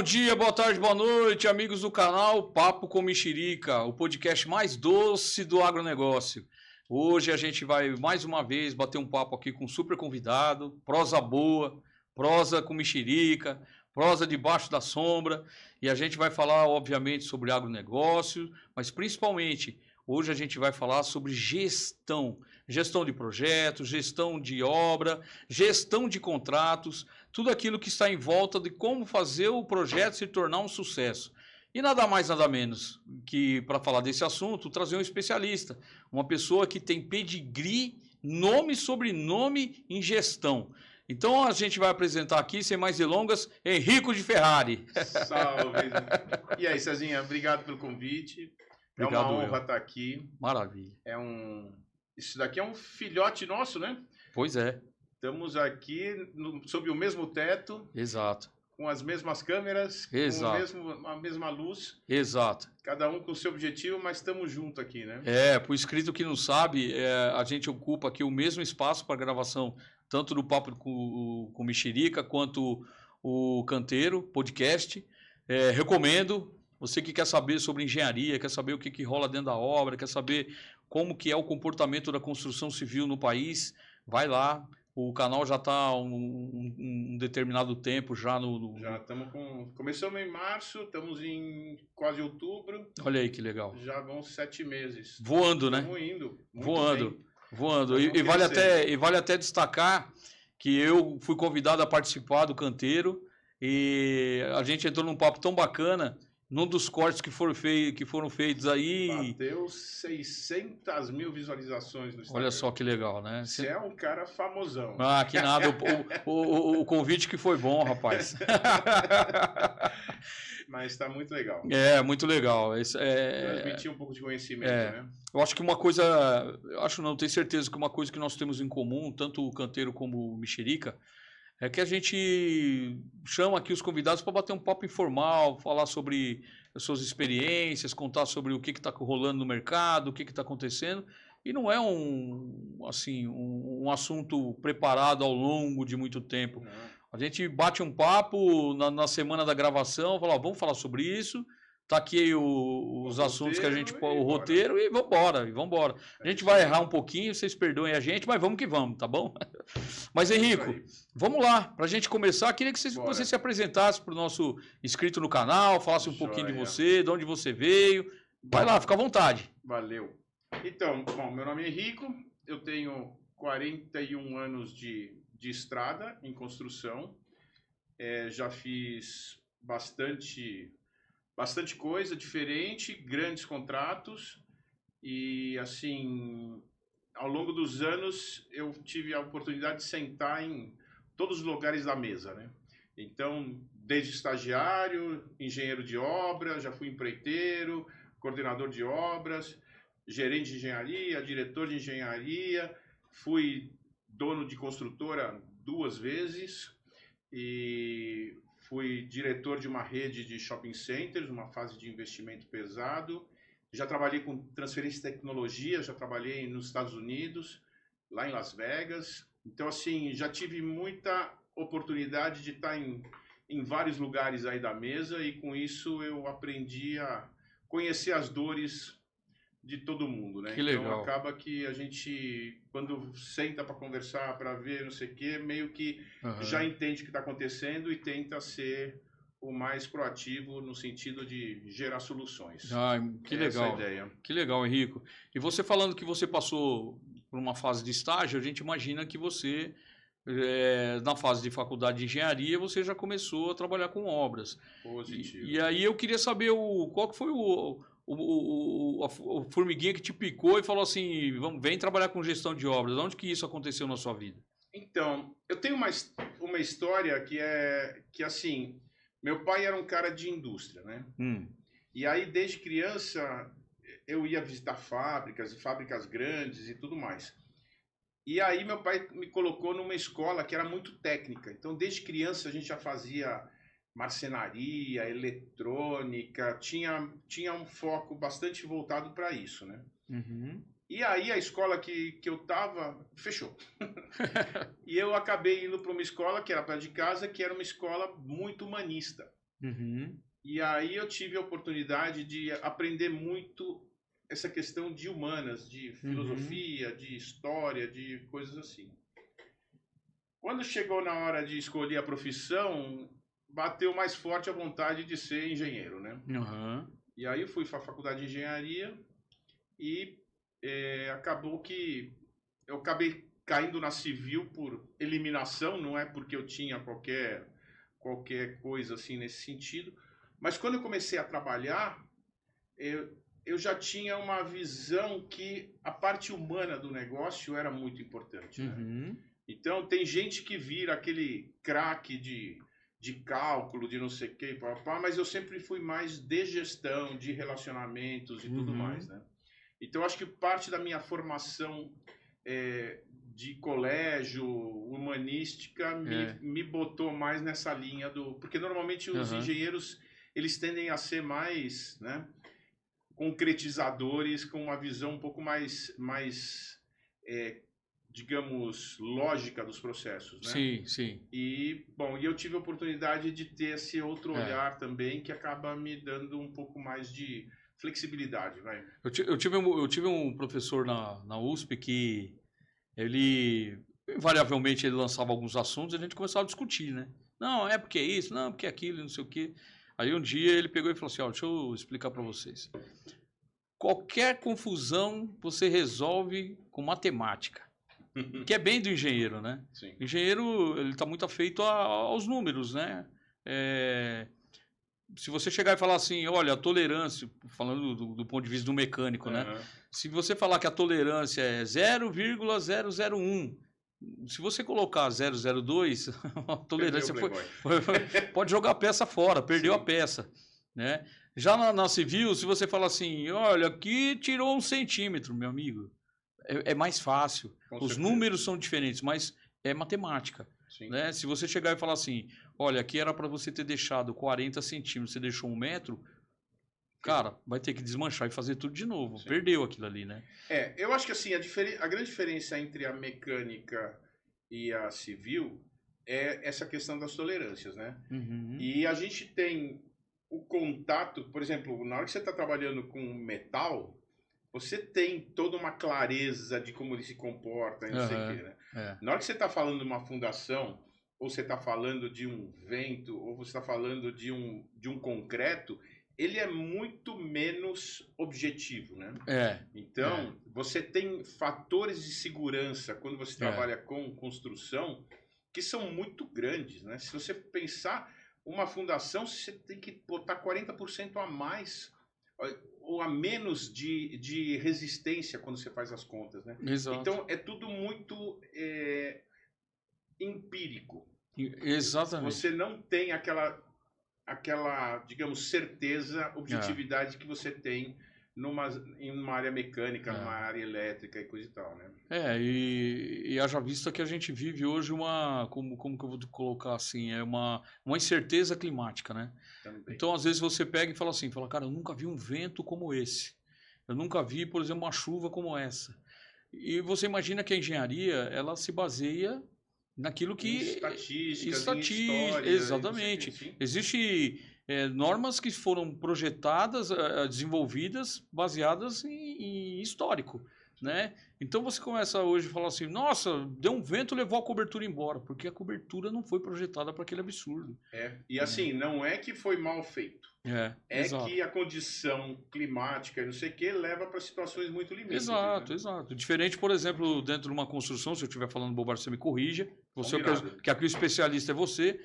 Bom dia, boa tarde, boa noite, amigos do canal Papo com Mexerica, o podcast mais doce do agronegócio. Hoje a gente vai mais uma vez bater um papo aqui com um super convidado, prosa boa, prosa com mexerica, prosa debaixo da sombra, e a gente vai falar, obviamente, sobre agronegócio, mas principalmente hoje a gente vai falar sobre gestão de projetos, gestão de obra, gestão de contratos, tudo aquilo que está em volta de como fazer o projeto se tornar um sucesso. E nada mais, nada menos que, para falar desse assunto, trazer um especialista, uma pessoa que tem pedigree, nome e sobrenome em gestão. Então a gente vai apresentar aqui, sem mais delongas, Henrico de Ferrari. Salve! E aí, Cezinha, obrigado pelo convite. Obrigado, é uma honra estar aqui. Maravilha. Isso daqui é um filhote nosso, né? Pois é. Estamos aqui sob o mesmo teto. Exato. Com as mesmas câmeras, Exato. com a mesma luz. Exato. Cada um com o seu objetivo, mas estamos juntos aqui, né? Para o inscrito que não sabe, a gente ocupa aqui o mesmo espaço para gravação, tanto do Papo com Mexerica, quanto o Canteiro, podcast. Recomendo, você que quer saber sobre engenharia, quer saber o que rola dentro da obra, quer saber como que é o comportamento da construção civil no país, vai lá. O canal já está há um determinado tempo já no... Já estamos com... Começamos em março, estamos em quase outubro. Olha aí que legal. Já vão 7 meses. Voando, né? Estamos indo. Voando. E vale até destacar que eu fui convidado a participar do Canteiro e a gente entrou num papo tão bacana. Num dos cortes que foram feitos aí... Bateu 600 mil visualizações no Instagram. Olha só que legal, né? Você é um cara famosão. Ah, que nada. O convite que foi bom, rapaz. Mas está muito legal. Muito legal. Transmitir um pouco de conhecimento, né? Eu acho que uma coisa... Tenho certeza que uma coisa que nós temos em comum, tanto o Canteiro como o Mexerica, é que a gente chama aqui os convidados para bater um papo informal, falar sobre as suas experiências, contar sobre o que está rolando no mercado, o que está acontecendo. E não é um assunto preparado ao longo de muito tempo. Não. A gente bate um papo na semana da gravação, fala, vamos falar sobre isso. Tá aqui os assuntos que a gente põe, o roteiro, e vambora. A gente vai errar um pouquinho, vocês perdoem a gente, mas vamos que vamos, tá bom? Mas, Henrico, vamos lá. Para a gente começar, queria que você se apresentasse para o nosso inscrito no canal, falasse um pouquinho de você, de onde você veio. Vai lá, fica à vontade. Valeu. Então, meu nome é Henrico, eu tenho 41 anos de estrada em construção, já fiz bastante coisa diferente, grandes contratos e, assim, ao longo dos anos eu tive a oportunidade de sentar em todos os lugares da mesa, né? Então, desde estagiário, engenheiro de obra, já fui empreiteiro, coordenador de obras, gerente de engenharia, diretor de engenharia, fui dono de construtora 2 vezes e fui diretor de uma rede de shopping centers, uma fase de investimento pesado. Já trabalhei com transferência de tecnologia, já trabalhei nos Estados Unidos, lá em Las Vegas. Então, assim, já tive muita oportunidade de estar em vários lugares aí da mesa e com isso eu aprendi a conhecer as dores de todo mundo, né? Que legal. Então acaba que a gente, quando senta para conversar, para ver, não sei o quê, meio que já entende o que está acontecendo e tenta ser o mais proativo no sentido de gerar soluções. Que legal. Essa é a ideia. Que legal, Henrico. E você falando que você passou por uma fase de estágio, a gente imagina que você, na fase de faculdade de engenharia, você já começou a trabalhar com obras. Positivo. E aí eu queria saber qual que foi a formiguinha que te picou e falou assim, vem trabalhar com gestão de obras. Onde que isso aconteceu na sua vida? Então, eu tenho uma história que assim, meu pai era um cara de indústria, né? E aí, desde criança, eu ia visitar fábricas grandes e tudo mais. E aí, meu pai me colocou numa escola que era muito técnica. Então, desde criança, a gente já fazia marcenaria, eletrônica, tinha um foco bastante voltado para isso, né? E aí a escola que eu tava fechou. E eu acabei indo para uma escola que era perto de casa, que era uma escola muito humanista. Uhum. E aí eu tive a oportunidade de aprender muito essa questão de humanas, de filosofia, de história, de coisas assim. Quando chegou na hora de escolher a profissão, bateu mais forte a vontade de ser engenheiro, né? Uhum. E aí eu fui para a faculdade de engenharia e acabou que eu acabei caindo na civil por eliminação, não é porque eu tinha qualquer coisa assim nesse sentido. Mas quando eu comecei a trabalhar, eu já tinha uma visão que a parte humana do negócio era muito importante, né? Uhum. Então, tem gente que vira aquele craque de cálculo, de não sei o que, mas eu sempre fui mais de gestão, de relacionamentos e tudo mais, né? Então, acho que parte da minha formação de colégio, humanística, me botou mais nessa linha do... Porque, normalmente, os engenheiros, eles tendem a ser mais, né, concretizadores, com uma visão um pouco mais digamos, lógica dos processos, né? Sim, sim. E, bom, eu tive a oportunidade de ter esse outro olhar também, que acaba me dando um pouco mais de flexibilidade, vai. Eu tive um professor na USP que ele, invariavelmente, ele lançava alguns assuntos e a gente começava a discutir, né? Não, é porque é isso, não, porque é aquilo, não sei o quê. Aí um dia ele pegou e falou assim, ó, deixa eu explicar para vocês. Qualquer confusão você resolve com matemática. Que é bem do engenheiro, né? Sim. O engenheiro, ele está muito afeito aos números, né? Se você chegar e falar assim, olha, a tolerância, falando do ponto de vista do mecânico, né? Se você falar que a tolerância é 0,001, se você colocar 002, a tolerância pode jogar a peça fora, perdeu a peça, né? Já na civil, se você falar assim, olha, aqui tirou 1 centímetro, meu amigo, é mais fácil. Os números são diferentes, mas é matemática. Né? Se você chegar e falar assim, olha, aqui era para você ter deixado 40 centímetros, você deixou 1 metro, cara, vai ter que desmanchar e fazer tudo de novo. Sim. Perdeu aquilo ali, né? Eu acho que assim, a grande diferença entre a mecânica e a civil é essa questão das tolerâncias, né? E a gente tem o contato, por exemplo, na hora que você está trabalhando com metal, você tem toda uma clareza de como ele se comporta, não sei o quê, né? Na hora que você está falando de uma fundação, ou você está falando de um vento, ou você está falando de um concreto, ele é muito menos objetivo, né? Então, você tem fatores de segurança quando você trabalha com construção que são muito grandes, né? Se você pensar uma fundação, você tem que botar 40% a mais ou a menos de resistência quando você faz as contas, né? Exato. Então, é tudo muito empírico. Exatamente. Você não tem aquela, digamos, certeza, objetividade que você tem em uma área mecânica, numa área elétrica e coisa e tal, né? E haja vista que a gente vive hoje como que eu vou colocar assim, uma incerteza climática, né? Também. Então, às vezes você pega e fala assim, cara, eu nunca vi um vento como esse. Eu nunca vi, por exemplo, uma chuva como essa. E você imagina que a engenharia, ela se baseia naquilo que... Estatísticas, em história. Exatamente. Existe normas que foram projetadas, desenvolvidas, baseadas em histórico, né? Então você começa hoje a falar assim, nossa, deu um vento, levou a cobertura embora, porque a cobertura não foi projetada para aquele absurdo. E assim, não é que foi mal feito. Exato. Que a condição climática, não sei o que, leva para situações muito limites. Exato. Diferente, por exemplo, dentro de uma construção, se eu estiver falando bobagem, você me corrija. Você, que aqui o especialista é você.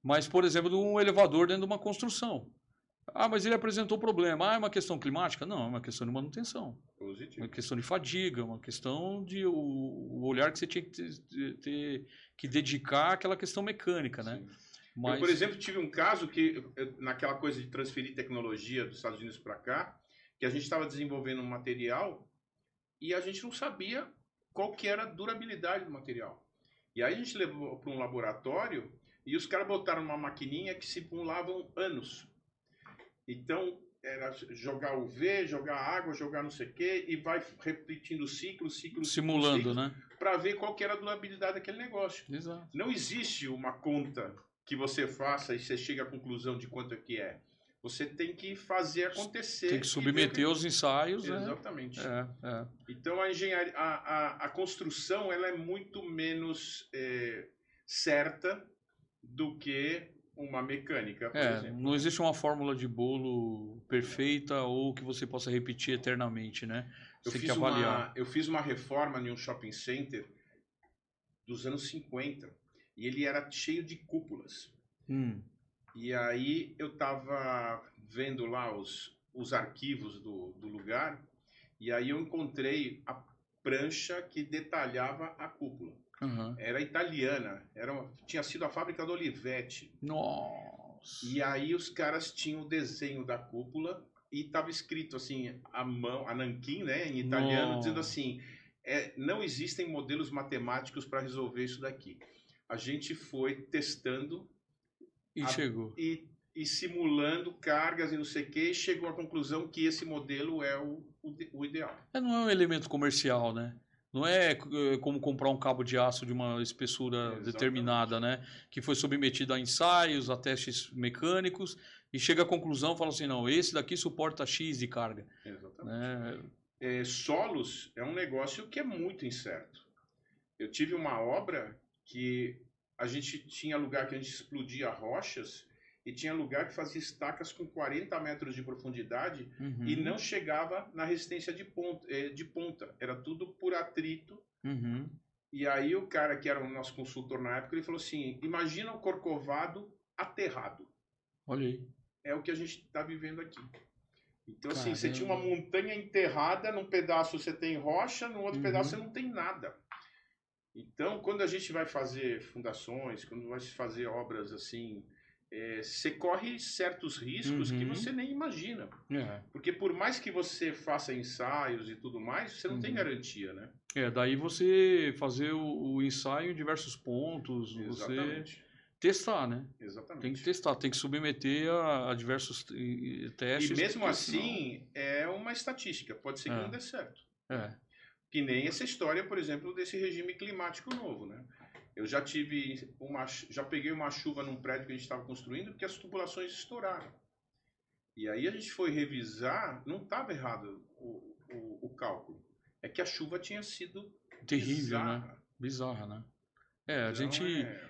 Mas, por exemplo, de um elevador dentro de uma construção. Mas ele apresentou problema. É uma questão climática? Não, é uma questão de manutenção. Positivo. Uma questão de fadiga, uma questão de o olhar que você tinha que dedicar àquela questão mecânica, né? Mas... Eu, por exemplo, tive um caso que, naquela coisa de transferir tecnologia dos Estados Unidos para cá, que a gente estava desenvolvendo um material e a gente não sabia qual que era a durabilidade do material. E aí a gente levou para um laboratório e os caras botaram uma maquininha que simulavam anos. Então, era jogar UV, jogar água, jogar não sei o quê, e vai repetindo ciclos. Simulando, né? Para ver qual que era a durabilidade daquele negócio. Exato. Não existe uma conta que você faça e você chega à conclusão de quanto é que é. Você tem que fazer acontecer. Tem que submeter aos ensaios, né? Exatamente. É. Então a engenharia, a construção, ela é muito menos certa do que uma mecânica, por exemplo. Não existe uma fórmula de bolo perfeita ou que você possa repetir eternamente, né? Você tem que avaliar. Eu fiz uma reforma em um shopping center dos anos 50 e ele era cheio de cúpulas. E aí eu estava vendo lá os arquivos do lugar e aí eu encontrei a prancha que detalhava a cúpula. Era italiana, tinha sido a fábrica da Olivetti. Nossa! E aí os caras tinham o desenho da cúpula e estava escrito assim, a nanquim, né, em italiano, dizendo assim, não existem modelos matemáticos para resolver isso daqui. A gente foi testando e chegou. E simulando cargas e não sei o que, e chegou à conclusão que esse modelo é o ideal. Não é um elemento comercial, né? Não é como comprar um cabo de aço de uma espessura determinada, né? Que foi submetido a ensaios, a testes mecânicos, e chega à conclusão e fala assim, não, esse daqui suporta X de carga. Exatamente. Solos é um negócio que é muito incerto. Eu tive uma obra que a gente tinha lugar que a gente explodia rochas e tinha lugar que fazia estacas com 40 metros de profundidade e não chegava na resistência de ponta. Era tudo por atrito. E aí o cara que era o nosso consultor na época, ele falou assim, imagina o Corcovado aterrado. Olha aí. É o que a gente está vivendo aqui. Então, assim, você tinha uma montanha enterrada, num pedaço você tem rocha, no outro pedaço você não tem nada. Então, quando a gente vai fazer fundações, quando vai fazer obras assim, você corre certos riscos que você nem imagina. Porque por mais que você faça ensaios e tudo mais, você não tem garantia, né? Daí você fazer o ensaio em diversos pontos, você testar, né? Exatamente. Tem que testar, tem que submeter a diversos testes. E mesmo assim, é uma estatística, pode ser que não dê certo. Que nem essa história, por exemplo, desse regime climático novo, né? Eu já peguei uma chuva num prédio que a gente estava construindo porque as tubulações estouraram. E aí a gente foi revisar, não estava errado o cálculo. É que a chuva tinha sido terrível, bizarra. né? Bizarra, né?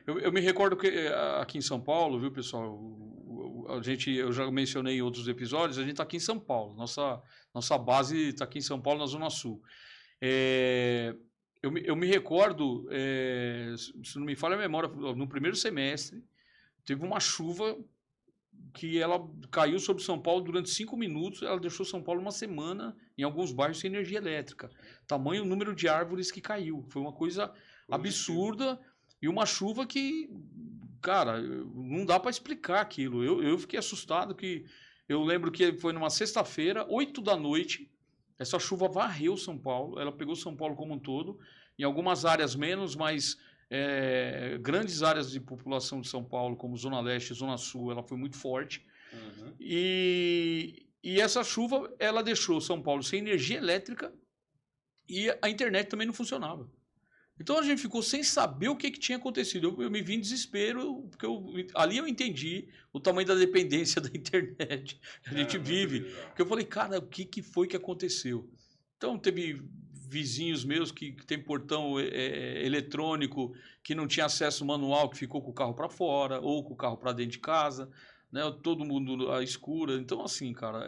Eu me recordo que aqui em São Paulo, viu, pessoal? Eu já mencionei em outros episódios, a gente está aqui em São Paulo. Nossa base está aqui em São Paulo, na Zona Sul. Eu me recordo, se não me falha a memória, no primeiro semestre, teve uma chuva que ela caiu sobre São Paulo durante 5 minutos, ela deixou São Paulo uma semana em alguns bairros sem energia elétrica. Tamanho o número de árvores que caiu. Foi uma coisa absurda e uma chuva que, cara, não dá para explicar aquilo. Eu fiquei assustado que eu lembro que foi numa sexta-feira, 8 da noite, essa chuva varreu São Paulo, ela pegou São Paulo como um todo, em algumas áreas menos, mas grandes áreas de população de São Paulo, como Zona Leste e Zona Sul, ela foi muito forte. E essa chuva, ela deixou São Paulo sem energia elétrica e a internet também não funcionava. Então a gente ficou sem saber o que tinha acontecido. Eu me vi em desespero, porque ali eu entendi o tamanho da dependência da internet que a gente vive. Porque eu falei, cara, o que foi que aconteceu? Então teve vizinhos meus que tem portão eletrônico, que não tinha acesso manual, que ficou com o carro para fora, ou com o carro para dentro de casa, né? Todo mundo à escura. Então, assim, cara,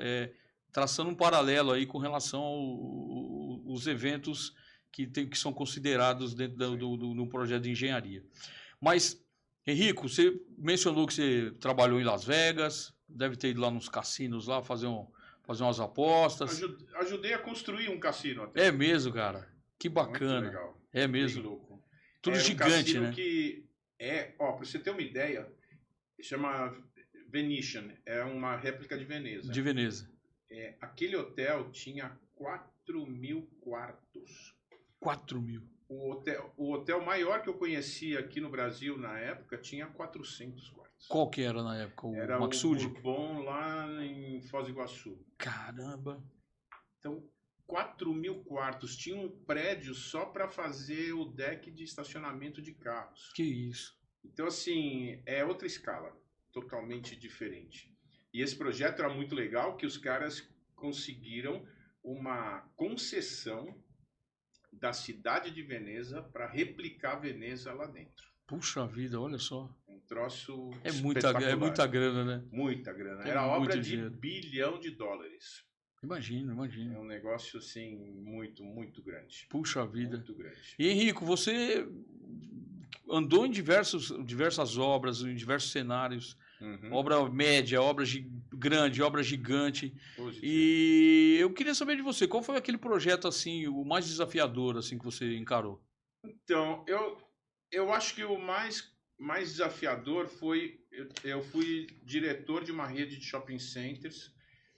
traçando um paralelo aí com relação aos eventos que são considerados dentro do projeto de engenharia. Mas, Henrico, você mencionou que você trabalhou em Las Vegas, deve ter ido lá nos cassinos lá fazer umas apostas. Ajudei a construir um cassino até. É mesmo, cara. Que bacana. Muito legal. É mesmo. Bem louco. Tudo gigante, um né? Que para você ter uma ideia, chama Venetian, é uma réplica de Veneza. De Veneza. Aquele hotel tinha 4.000 quartos. 4.000. O hotel maior que eu conhecia aqui no Brasil na época tinha 400 quartos. Qual que era na época? Era Maxud? o Bourbon lá em Foz do Iguaçu. Caramba! Então, 4.000 quartos. Tinha um prédio só para fazer o deck de estacionamento de carros. Que isso? Então, assim, é outra escala, totalmente diferente. E esse projeto era muito legal, que os caras conseguiram uma concessão da cidade de Veneza para replicar Veneza lá dentro. Puxa vida, olha só. Um troço É espetacular. muita grana, né? Muita grana. É Era obra muito de dinheiro. $1 bilhão. Imagino, É imagino. um negócio, assim, muito, muito grande. Puxa vida. Muito grande. E Henrico, você andou em diversas obras, em diversos cenários. Obra média, grande, obra gigante. Positivo. E eu queria saber de você, qual foi aquele projeto assim, o mais desafiador assim que você encarou? Então, eu acho que o mais desafiador foi... Eu fui diretor de uma rede de shopping centers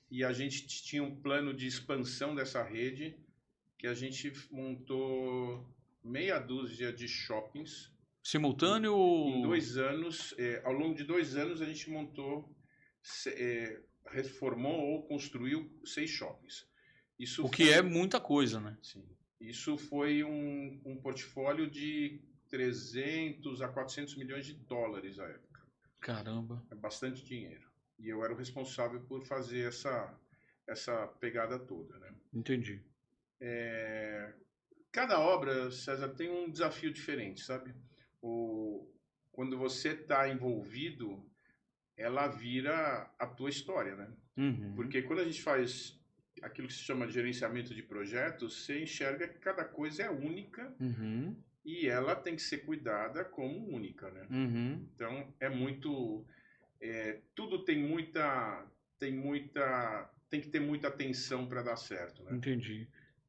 e a gente tinha um plano de expansão dessa rede, que a gente montou meia dúzia de shoppings. Simultâneo? Em 2 anos, ao longo de 2 anos, a gente montou, reformou ou construiu 6 shoppings. O que é muita coisa, né? Sim. Isso foi um portfólio de 300 a 400 milhões de dólares à época. Caramba. É bastante dinheiro. E eu era o responsável por fazer essa pegada toda, né? Entendi. Cada obra, César, tem um desafio diferente, sabe? Quando você está envolvido, ela vira a tua história, né? Porque quando a gente faz aquilo que se chama de gerenciamento de projetos, você enxerga que cada coisa é única e ela tem que ser cuidada como única, né? Então, é muito... tudo tem que ter muita atenção para dar certo, né? Entendi.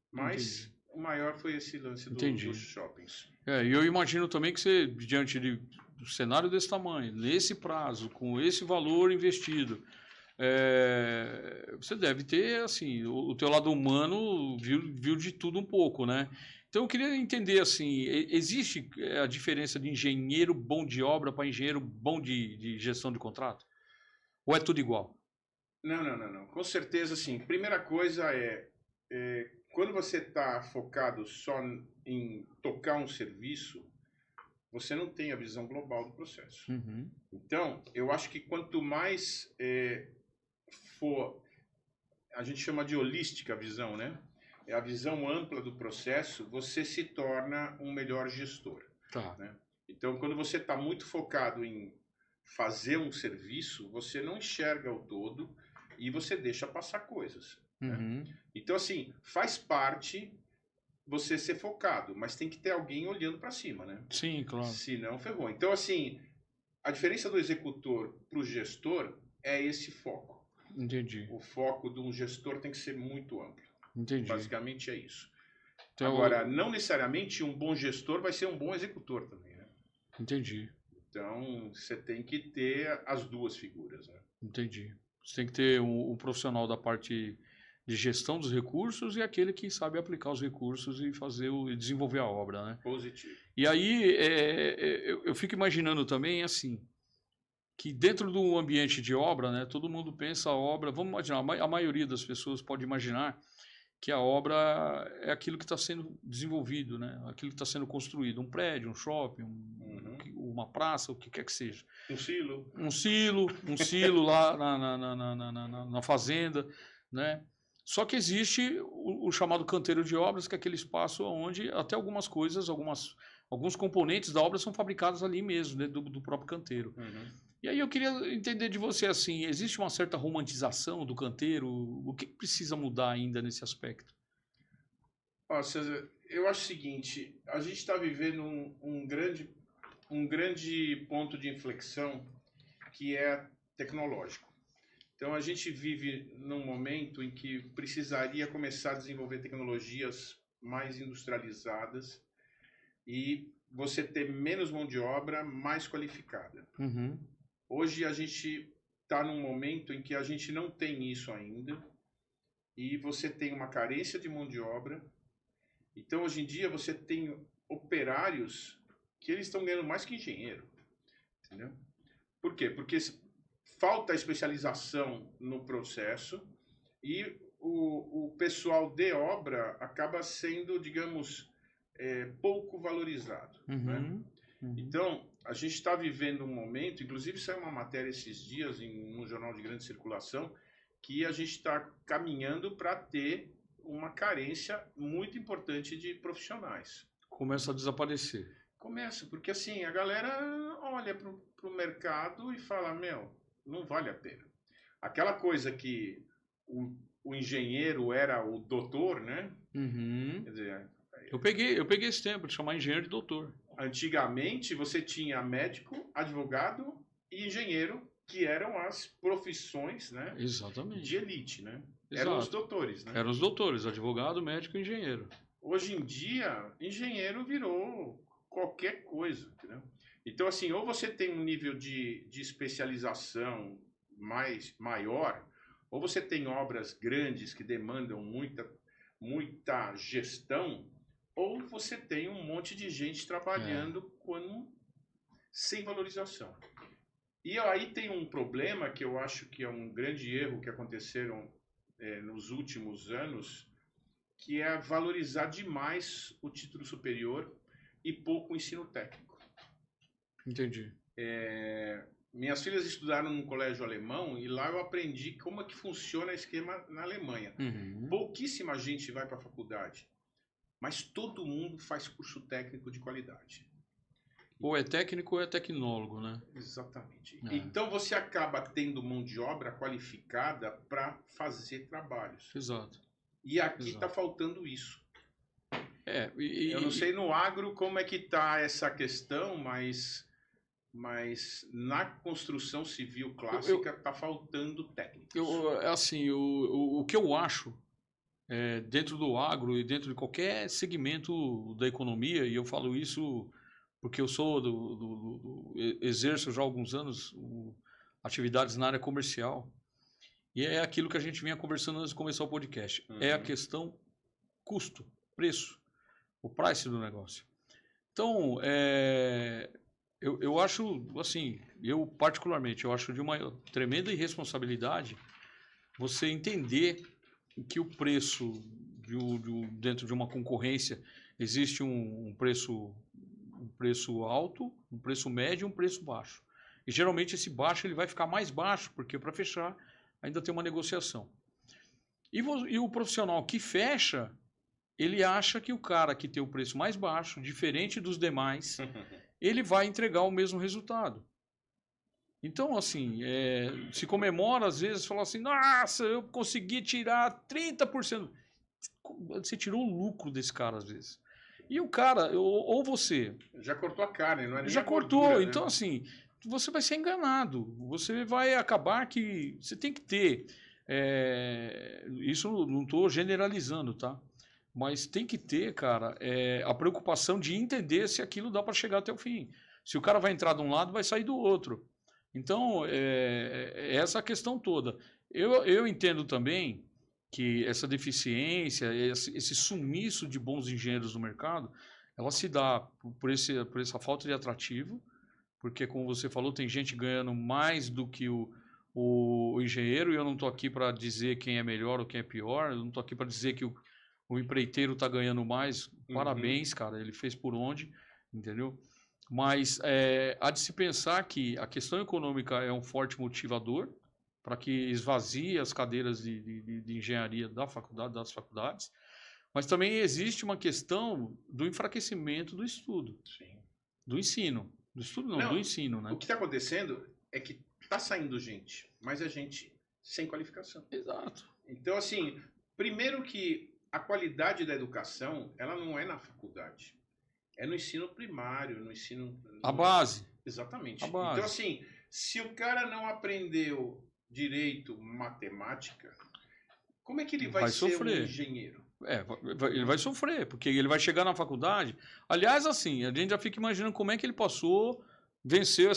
Mas o maior foi esse lance dos shoppings. E eu imagino também que você, diante do cenário desse tamanho, nesse prazo, com esse valor investido, você deve ter, assim, o teu lado humano viu de tudo um pouco, né? Então eu queria entender, assim, existe a diferença de engenheiro bom de obra para engenheiro bom de gestão de contrato? Ou é tudo igual? Não. Com certeza, assim, primeira coisa quando você está focado só em tocar um serviço, você não tem a visão global do processo. Então, eu acho que quanto mais for, a gente chama de holística a visão, né? É a visão ampla do processo, você se torna um melhor gestor. Tá. Né? Então, quando você está muito focado em fazer um serviço, você não enxerga o todo e você deixa passar coisas. Né? Então, assim, faz parte você ser focado, mas tem que ter alguém olhando para cima, né? Sim, claro. Senão, ferrou. Então, assim, a diferença do executor para o gestor é esse foco. Entendi. O foco de um gestor tem que ser muito amplo. Entendi. Basicamente é isso. Então, agora, não necessariamente um bom gestor vai ser um bom executor também, né? Entendi. Então, você tem que ter as duas figuras, né? Entendi. Você tem que ter um profissional da parte de gestão dos recursos e aquele que sabe aplicar os recursos e desenvolver a obra, né? Positivo. E aí, eu fico imaginando também, assim, que dentro do ambiente de obra, né, todo mundo pensa a obra, vamos imaginar, a maioria das pessoas pode imaginar que a obra é aquilo que está sendo desenvolvido, né? Aquilo que está sendo construído, um prédio, um shopping, uma praça, o que quer que seja. Um silo. Um silo lá na fazenda, né? Só que existe o chamado canteiro de obras, que é aquele espaço onde até algumas coisas, alguns componentes da obra são fabricados ali mesmo, dentro do próprio canteiro. E aí eu queria entender de você, assim, existe uma certa romantização do canteiro? O que precisa mudar ainda nesse aspecto? Ó, César, eu acho o seguinte, a gente está vivendo um grande ponto de inflexão que é tecnológico. Então a gente vive num momento em que precisaria começar a desenvolver tecnologias mais industrializadas e você ter menos mão de obra mais qualificada. Hoje a gente está num momento em que a gente não tem isso ainda e você tem uma carência de mão de obra. Então hoje em dia você tem operários que eles estão ganhando mais que engenheiro, entendeu? Por quê? Porque falta especialização no processo e o pessoal de obra acaba sendo, digamos, pouco valorizado. Né? Então, a gente está vivendo um momento, inclusive saiu uma matéria esses dias em um jornal de grande circulação, que a gente está caminhando para ter uma carência muito importante de profissionais. Começa a desaparecer. Começa, porque assim, a galera olha para o mercado e fala, meu, não vale a pena. Aquela coisa que o engenheiro era o doutor, né? Uhum. Quer dizer, Eu peguei esse tempo de chamar engenheiro de doutor. antigamente você tinha médico, advogado e engenheiro, que eram as profissões, né, Exatamente. de elite, né? Exato. Eram os doutores, né? Eram os doutores, advogado, médico e engenheiro. Hoje em dia, engenheiro virou qualquer coisa, entendeu? Então, assim, ou você tem um nível de especialização maior, ou você tem obras grandes que demandam muita gestão, ou você tem um monte de gente trabalhando sem valorização. E aí tem um problema que eu acho que é um grande erro que aconteceram nos últimos anos, que é valorizar demais o título superior e pouco o ensino técnico. Entendi. Minhas filhas estudaram num colégio alemão e lá eu aprendi como é que funciona o esquema na Alemanha. Uhum. Pouquíssima gente vai para a faculdade, mas todo mundo faz curso técnico de qualidade. Ou é técnico ou é tecnólogo, né? Exatamente. É. Então você acaba tendo mão de obra qualificada para fazer trabalhos. Exato. E aqui está faltando isso. Eu não sei no agro como é que está essa questão, mas na construção civil clássica está faltando técnicos. Assim, o que eu acho, dentro do agro e dentro de qualquer segmento da economia, e eu falo isso porque eu sou exerço já há alguns anos atividades na área comercial, e é aquilo que a gente vinha conversando antes de começar o podcast. Uhum. É a questão custo, preço, o price do negócio. Então, eu acho, assim, eu particularmente, eu acho de uma tremenda irresponsabilidade você entender que o preço dentro de uma concorrência existe um preço alto, um preço médio e um preço baixo. E geralmente esse baixo ele vai ficar mais baixo, porque para fechar ainda tem uma negociação. E o profissional que fecha, ele acha que o cara que tem o preço mais baixo, diferente dos demais, ele vai entregar o mesmo resultado. Então, assim, se comemora, às vezes, fala assim, nossa, eu consegui tirar 30%. Você tirou o lucro desse cara, às vezes. E o cara, ou você... Já cortou a carne, não é nem já a cortou, gordura, então, né? assim, você vai ser enganado. Você vai acabar que... Você tem que ter... isso não estou generalizando, tá? Mas tem que ter, cara, a preocupação de entender se aquilo dá para chegar até o fim. Se o cara vai entrar de um lado, vai sair do outro. Então, essa a questão toda. Eu entendo também que essa deficiência, esse sumiço de bons engenheiros no mercado, ela se dá por essa falta de atrativo, porque, como você falou, tem gente ganhando mais do que o engenheiro, e eu não estou aqui para dizer quem é melhor ou quem é pior, eu não estou aqui para dizer que o empreiteiro está ganhando mais. Parabéns, cara, ele fez por onde, entendeu? Mas há de se pensar que a questão econômica é um forte motivador para que esvazie as cadeiras de engenharia das faculdades, mas também existe uma questão do enfraquecimento do estudo, Sim. do ensino. Do estudo não, do ensino, né? O que está acontecendo é que está saindo gente, mas é gente sem qualificação. Exato. Então, assim, primeiro que a qualidade da educação, ela não é na faculdade. É no ensino primário, no ensino... A base. Exatamente. A base. Então, assim, se o cara não aprendeu direito, matemática, como é que ele vai ser sofrer. Um engenheiro? Ele vai sofrer, porque ele vai chegar na faculdade. Aliás, assim, a gente já fica imaginando como é que ele venceu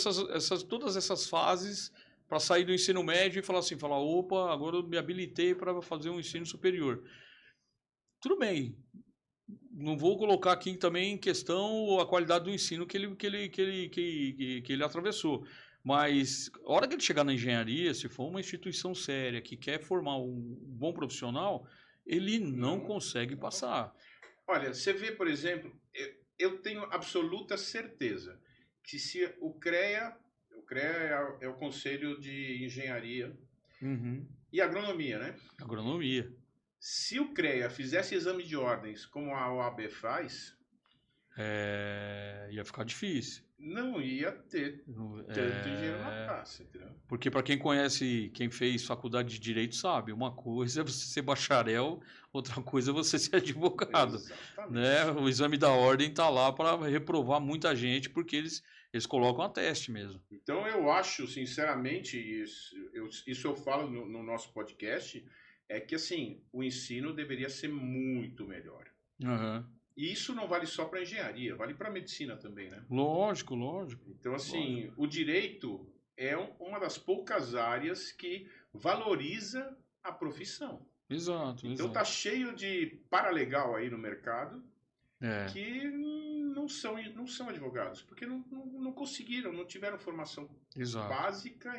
todas essas fases para sair do ensino médio e falar, opa, agora eu me habilitei para fazer um ensino superior. Tudo bem. Não vou colocar aqui também em questão a qualidade do ensino que ele atravessou. Mas, a hora que ele chegar na engenharia, se for uma instituição séria que quer formar um bom profissional, ele não consegue passar. Olha, você vê, por exemplo, eu tenho absoluta certeza que se o CREA é o Conselho de Engenharia e Agronomia, né? Agronomia. Se o CREA fizesse exame de ordens como a OAB faz, ia ficar difícil. não ia ter tanto engenheiro na praça, entendeu? Porque para quem conhece, quem fez faculdade de Direito sabe, uma coisa é você ser bacharel, outra coisa é você ser advogado. Exatamente. Né? O exame da ordem está lá para reprovar muita gente, porque eles colocam a teste mesmo. Então eu acho, sinceramente, isso eu falo no nosso podcast, é que assim, o ensino deveria ser muito melhor. E isso não vale só para engenharia, vale para medicina também, né? Lógico, lógico. Então, assim, o direito é uma das poucas áreas que valoriza a profissão. Exato. Então tá cheio de paralegal aí no mercado que não são advogados, porque não conseguiram, não tiveram formação básica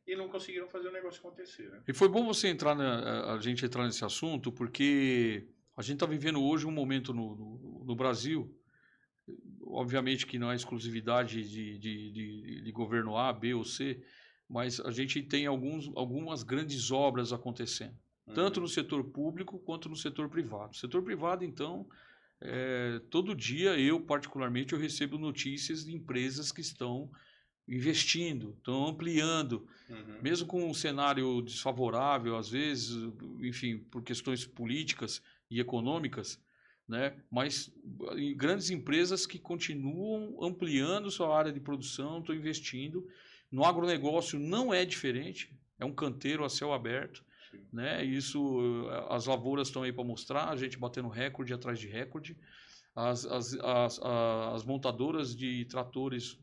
e não conseguiram fazer o negócio acontecer. Né? E foi bom você a gente entrar nesse assunto, porque a gente está vivendo hoje um momento no Brasil, obviamente que não é exclusividade de governo A, B ou C, mas a gente tem algumas grandes obras acontecendo, tanto no setor público quanto no setor privado. O setor privado, então, todo dia particularmente, eu recebo notícias de empresas que estão investindo, estão ampliando, mesmo com um cenário desfavorável, às vezes, enfim, por questões políticas e econômicas, né? Mas grandes empresas que continuam ampliando sua área de produção, estão investindo. No agronegócio não é diferente, é um canteiro a céu aberto. Né? Isso, as lavouras estão aí para mostrar, a gente batendo recorde atrás de recorde. As montadoras de tratores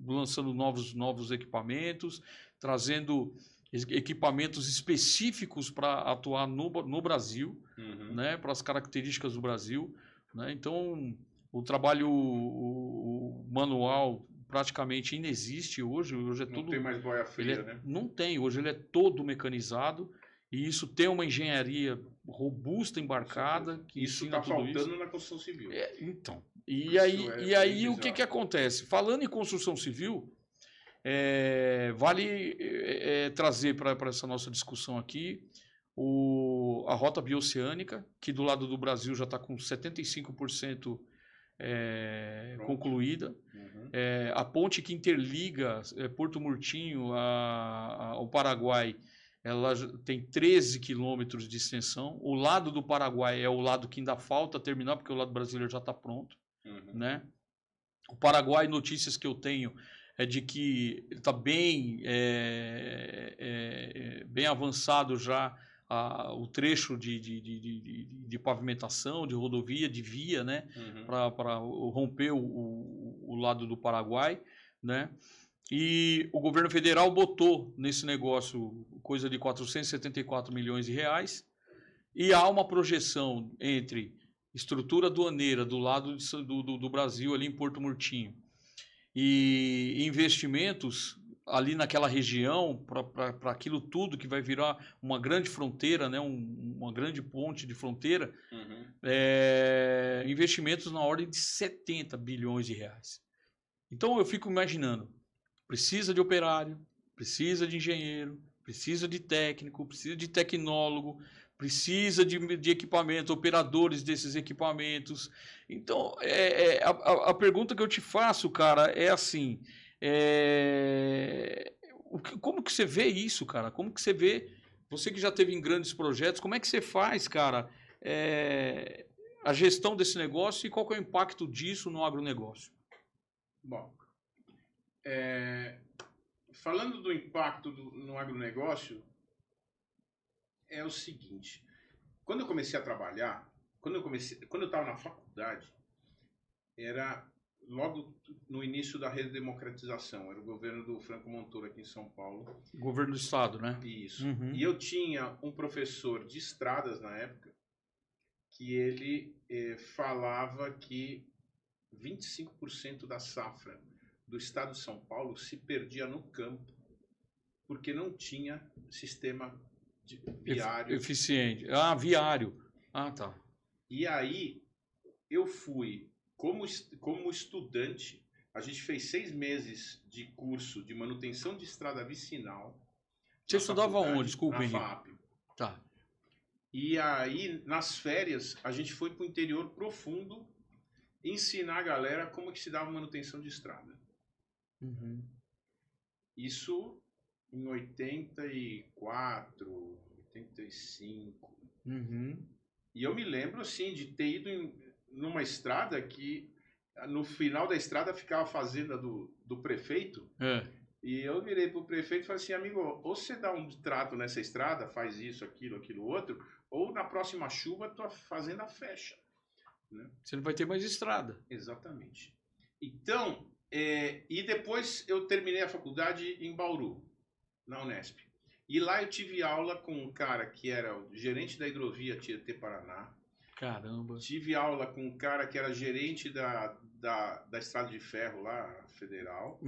lançando novos equipamentos, trazendo equipamentos específicos para atuar no Brasil, né, para as características do Brasil. Né? Então, o trabalho manual praticamente inexiste hoje. Hoje não tem mais boia fria, né? Não tem, hoje ele é todo mecanizado e isso tem uma engenharia robusta embarcada. Que isso está faltando na construção civil. Então, e aí o que acontece? Falando em construção civil, vale trazer para essa nossa discussão aqui a Rota Bioceânica, que do lado do Brasil já está com 75% concluída. A ponte que interliga Porto Murtinho ao Paraguai, ela tem 13 quilômetros de extensão. O lado do Paraguai é o lado que ainda falta terminar, porque o lado brasileiro já está pronto. Né? O Paraguai, notícias que eu tenho é de que ele está bem avançado já o trecho de pavimentação, de rodovia, de via, né? Para romper o lado do Paraguai, né? E o governo federal botou nesse negócio coisa de 474 milhões de reais e há uma projeção entre estrutura aduaneira do lado do Brasil, ali em Porto Murtinho, e investimentos ali naquela região para aquilo tudo que vai virar uma grande fronteira, né? Uma grande ponte de fronteira, investimentos na ordem de 70 bilhões de reais. Então eu fico imaginando, precisa de operário, precisa de engenheiro, precisa de técnico, precisa de tecnólogo, precisa de equipamento, operadores desses equipamentos. Então, a pergunta que eu te faço, cara, é assim, como que você vê isso, cara? Como que você vê, você que já teve em grandes projetos, como é que você faz, cara, a gestão desse negócio e qual que é o impacto disso no agronegócio? Bom, falando do impacto no agronegócio, é o seguinte, quando eu comecei a trabalhar, quando eu estava na faculdade, era logo no início da redemocratização, era o governo do Franco Montoro aqui em São Paulo. Governo do Estado, né? Isso. E eu tinha um professor de estradas na época, que ele falava que 25% da safra do estado de São Paulo se perdia no campo, porque não tinha sistema viário. Eficiente. Viário. Tá. E aí, eu fui, como estudante, A gente fez 6 meses de curso de manutenção de estrada vicinal. Você estudava onde? Desculpa, na Henrique. FAP. Tá. E aí, nas férias, a gente foi para o interior profundo ensinar a galera como que se dava manutenção de estrada. Uhum. Isso em 84, 85. Uhum. E eu me lembro, assim, de ter ido numa estrada que no final da estrada ficava a fazenda do prefeito. É. E eu virei pro prefeito e falei assim, amigo, ou você dá um trato nessa estrada, faz isso, aquilo, outro, ou na próxima chuva tua fazenda fecha. Né? Você não vai ter mais estrada. Exatamente. Então, e depois eu terminei a faculdade em Bauru, na Unesp. E lá eu tive aula com um cara que era o gerente da hidrovia Tietê-Paraná. Caramba. Tive aula com um cara que era gerente da estrada de ferro lá, federal,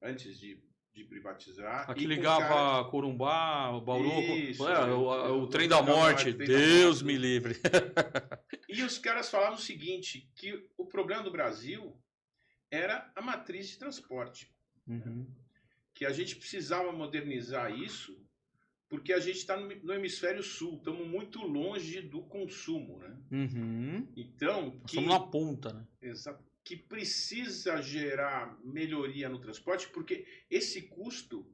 antes de privatizar. Aqui ligava Corumbá, Bauru, Isso, o trem da morte. Deus me livre. E os caras falavam o seguinte, que o problema do Brasil era a matriz de transporte. Uhum. Que a gente precisava modernizar isso, porque a gente está no hemisfério sul, estamos muito longe do consumo, né? Uhum. Então, estamos na ponta, né? Exato. Que precisa gerar melhoria no transporte, porque esse custo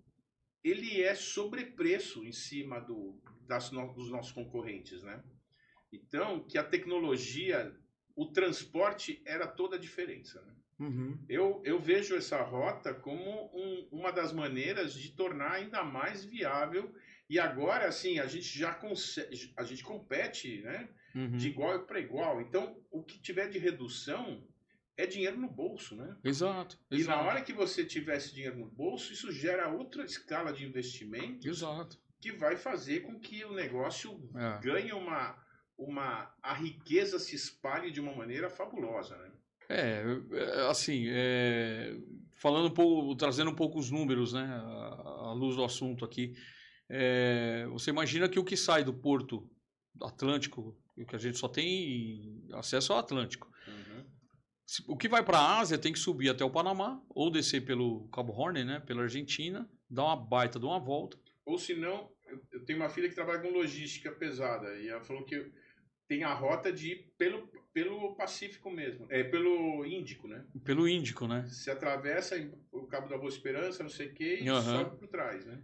ele é sobrepreço em cima dos nossos concorrentes, né? Então, que a tecnologia, o transporte era toda a diferença, né? Uhum. Eu vejo essa rota como uma das maneiras de tornar ainda mais viável. E agora, assim, a gente já consegue, a gente compete, né? Uhum. De igual para igual. Então, o que tiver de redução é dinheiro no bolso, né? Exato. E na hora que você tiver esse dinheiro no bolso, isso gera outra escala de investimento. Exato. Que vai fazer com que o negócio ganhe a riqueza se espalhe de uma maneira fabulosa, né? Assim, falando um pouco, trazendo um pouco os números, né, à luz do assunto aqui, você imagina que o que sai do Porto Atlântico, que a gente só tem acesso ao Atlântico, o que vai para a Ásia tem que subir até o Panamá, ou descer pelo Cabo Horn, né, pela Argentina, dar uma baita de uma volta. Ou se não, eu tenho uma filha que trabalha com logística pesada, e ela falou que tem a rota de ir pelo Pacífico mesmo, pelo Índico, né? Pelo Índico, né? Se atravessa o Cabo da Boa Esperança, não sei o quê, e sobe por trás, né?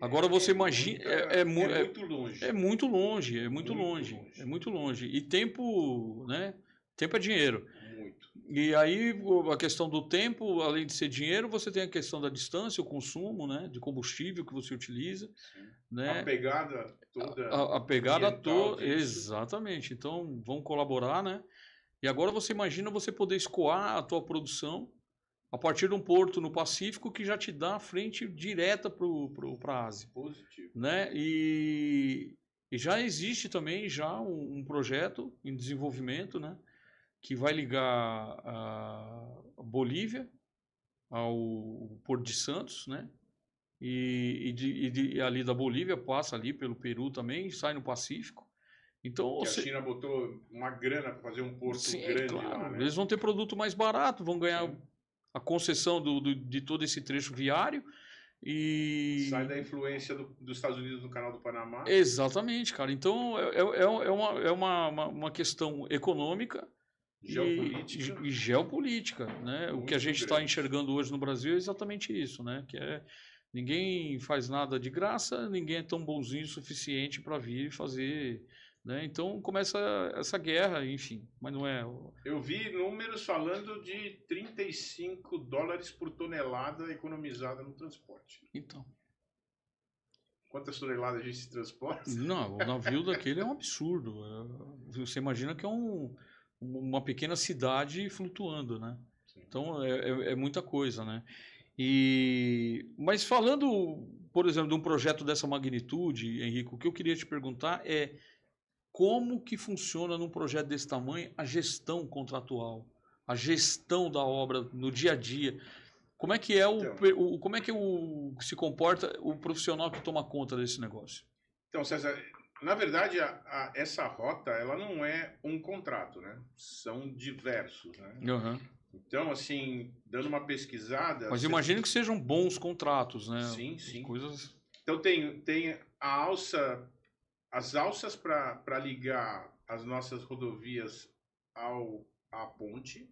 Agora você imagina... muito longe. É muito longe, é muito longe. É muito longe. E tempo, né? Tempo é dinheiro. Muito. E aí a questão do tempo, além de ser dinheiro, você tem a questão da distância, o consumo, né? De combustível que você utiliza. Né? A pegada toda. A pegada toda, exatamente. Então, vamos colaborar, né? E agora você imagina você poder escoar a tua produção a partir de um porto no Pacífico que já te dá a frente direta para a Ásia. Positivo. Né? E já existe também já um projeto em desenvolvimento, né? Que vai ligar a Bolívia ao Porto de Santos, né? E ali da Bolívia passa ali pelo Peru também, sai no Pacífico. Então, a China botou uma grana para fazer um porto grande lá, né? Eles vão ter produto mais barato, vão ganhar a concessão de todo esse trecho viário e... Sai da influência dos Estados Unidos no Canal do Panamá. Exatamente, cara. Então, é uma questão econômica e geopolítica, né? O que a gente está enxergando hoje no Brasil é exatamente isso, né? Que ninguém faz nada de graça, ninguém é tão bonzinho o suficiente para vir e fazer, né? Então começa essa guerra, enfim, mas não é... Eu vi números falando de $35 por tonelada economizada no transporte. Então. Quantas toneladas a gente se transporta? Não, o navio daquele é um absurdo. Você imagina que é uma pequena cidade flutuando, né? Sim. Então é muita coisa, né? Mas falando, por exemplo, de um projeto dessa magnitude, Henrique, o que eu queria te perguntar é como que funciona num projeto desse tamanho a gestão contratual, a gestão da obra no dia a dia. Como é que como é que se comporta o profissional que toma conta desse negócio? Então, César, na verdade, essa rota ela não é um contrato, né? São diversos, né? Então, assim, dando uma pesquisada... Mas imagino que sejam bons contratos, né? Sim, sim. Coisas... Então, tem a alça, as alças para ligar as nossas rodovias à ponte,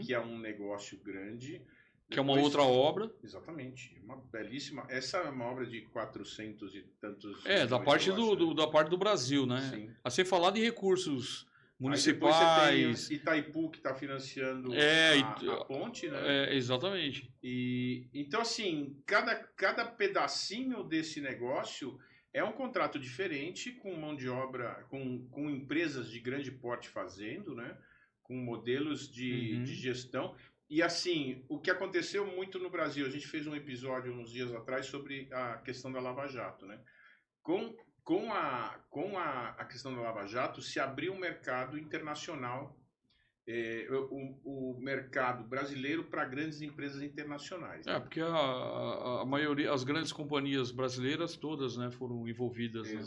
que é um negócio grande. Que é uma outra obra. Exatamente. Uma belíssima... Essa é uma obra de 400 e tantos... Da parte da parte do Brasil, né? Sim. A ser falar de recursos municipais. Aí depois você tem Itaipu, que está financiando a ponte, né? Exatamente. Então, assim, cada pedacinho desse negócio é um contrato diferente, com mão de obra, com empresas de grande porte fazendo, né? Com modelos de gestão. E, assim, o que aconteceu muito no Brasil, a gente fez um episódio uns dias atrás sobre a questão da Lava Jato, né? Com a questão da Lava Jato, se abriu um mercado internacional, o mercado brasileiro para grandes empresas internacionais. Né? Porque a maioria, as grandes companhias brasileiras todas, né, foram envolvidas, né,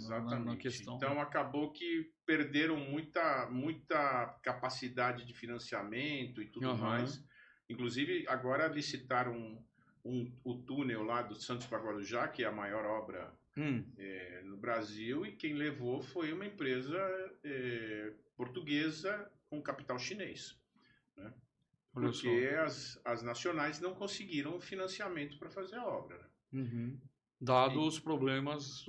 na questão. Então acabou que perderam muita capacidade de financiamento e tudo mais. Inclusive, agora licitaram o túnel lá do Santos para Guarujá, que é a maior obra no Brasil, e quem levou foi uma empresa portuguesa com capital chinês. Né? Porque as nacionais não conseguiram financiamento para fazer a obra. Né? Dado os problemas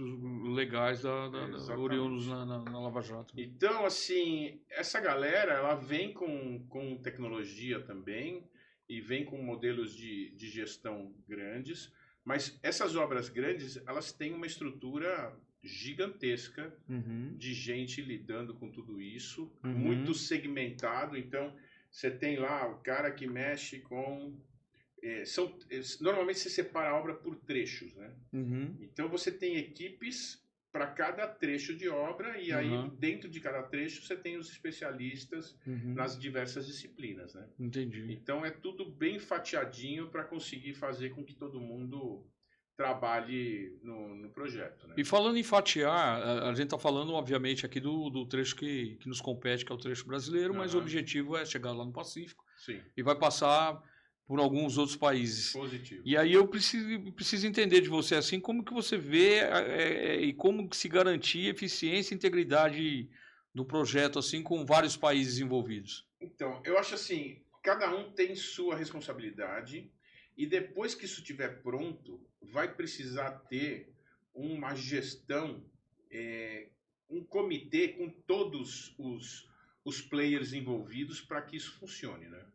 legais oriundos na Lava Jato. Então, assim, essa galera ela vem com tecnologia também e vem com modelos de gestão grandes, mas essas obras grandes, elas têm uma estrutura gigantesca de gente lidando com tudo isso, muito segmentado. Então, você tem lá o cara que mexe com... normalmente você separa a obra por trechos, né? Então, você tem equipes para cada trecho de obra e aí, dentro de cada trecho, você tem os especialistas nas diversas disciplinas, né? Entendi. Então, é tudo bem fatiadinho para conseguir fazer com que todo mundo trabalhe no projeto. Né? E falando em fatiar, a gente está falando, obviamente, aqui do trecho que nos compete, que é o trecho brasileiro, mas o objetivo é chegar lá no Pacífico. Sim. E vai passar por alguns outros países. Positivo. E aí eu preciso entender de você, assim, como que você vê e como que se garantir eficiência e integridade do projeto, assim, com vários países envolvidos? Então, eu acho assim, cada um tem sua responsabilidade e depois que isso estiver pronto, vai precisar ter uma gestão, um comitê com todos os players envolvidos para que isso funcione, né?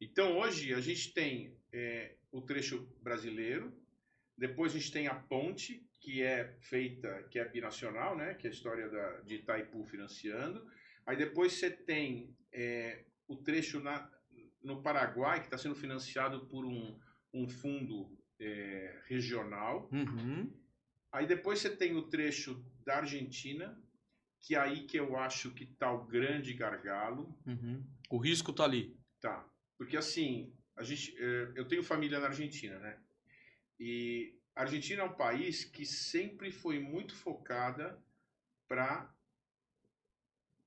Então, hoje, a gente tem o trecho brasileiro, depois a gente tem a ponte, que é binacional, né? Que é a história de Itaipu financiando. Aí depois você tem o trecho no Paraguai, que está sendo financiado por um fundo regional. Aí depois você tem o trecho da Argentina, que é aí que eu acho que está o grande gargalo. O risco está ali. Tá. Porque assim, eu tenho família na Argentina, né? E a Argentina é um país que sempre foi muito focada para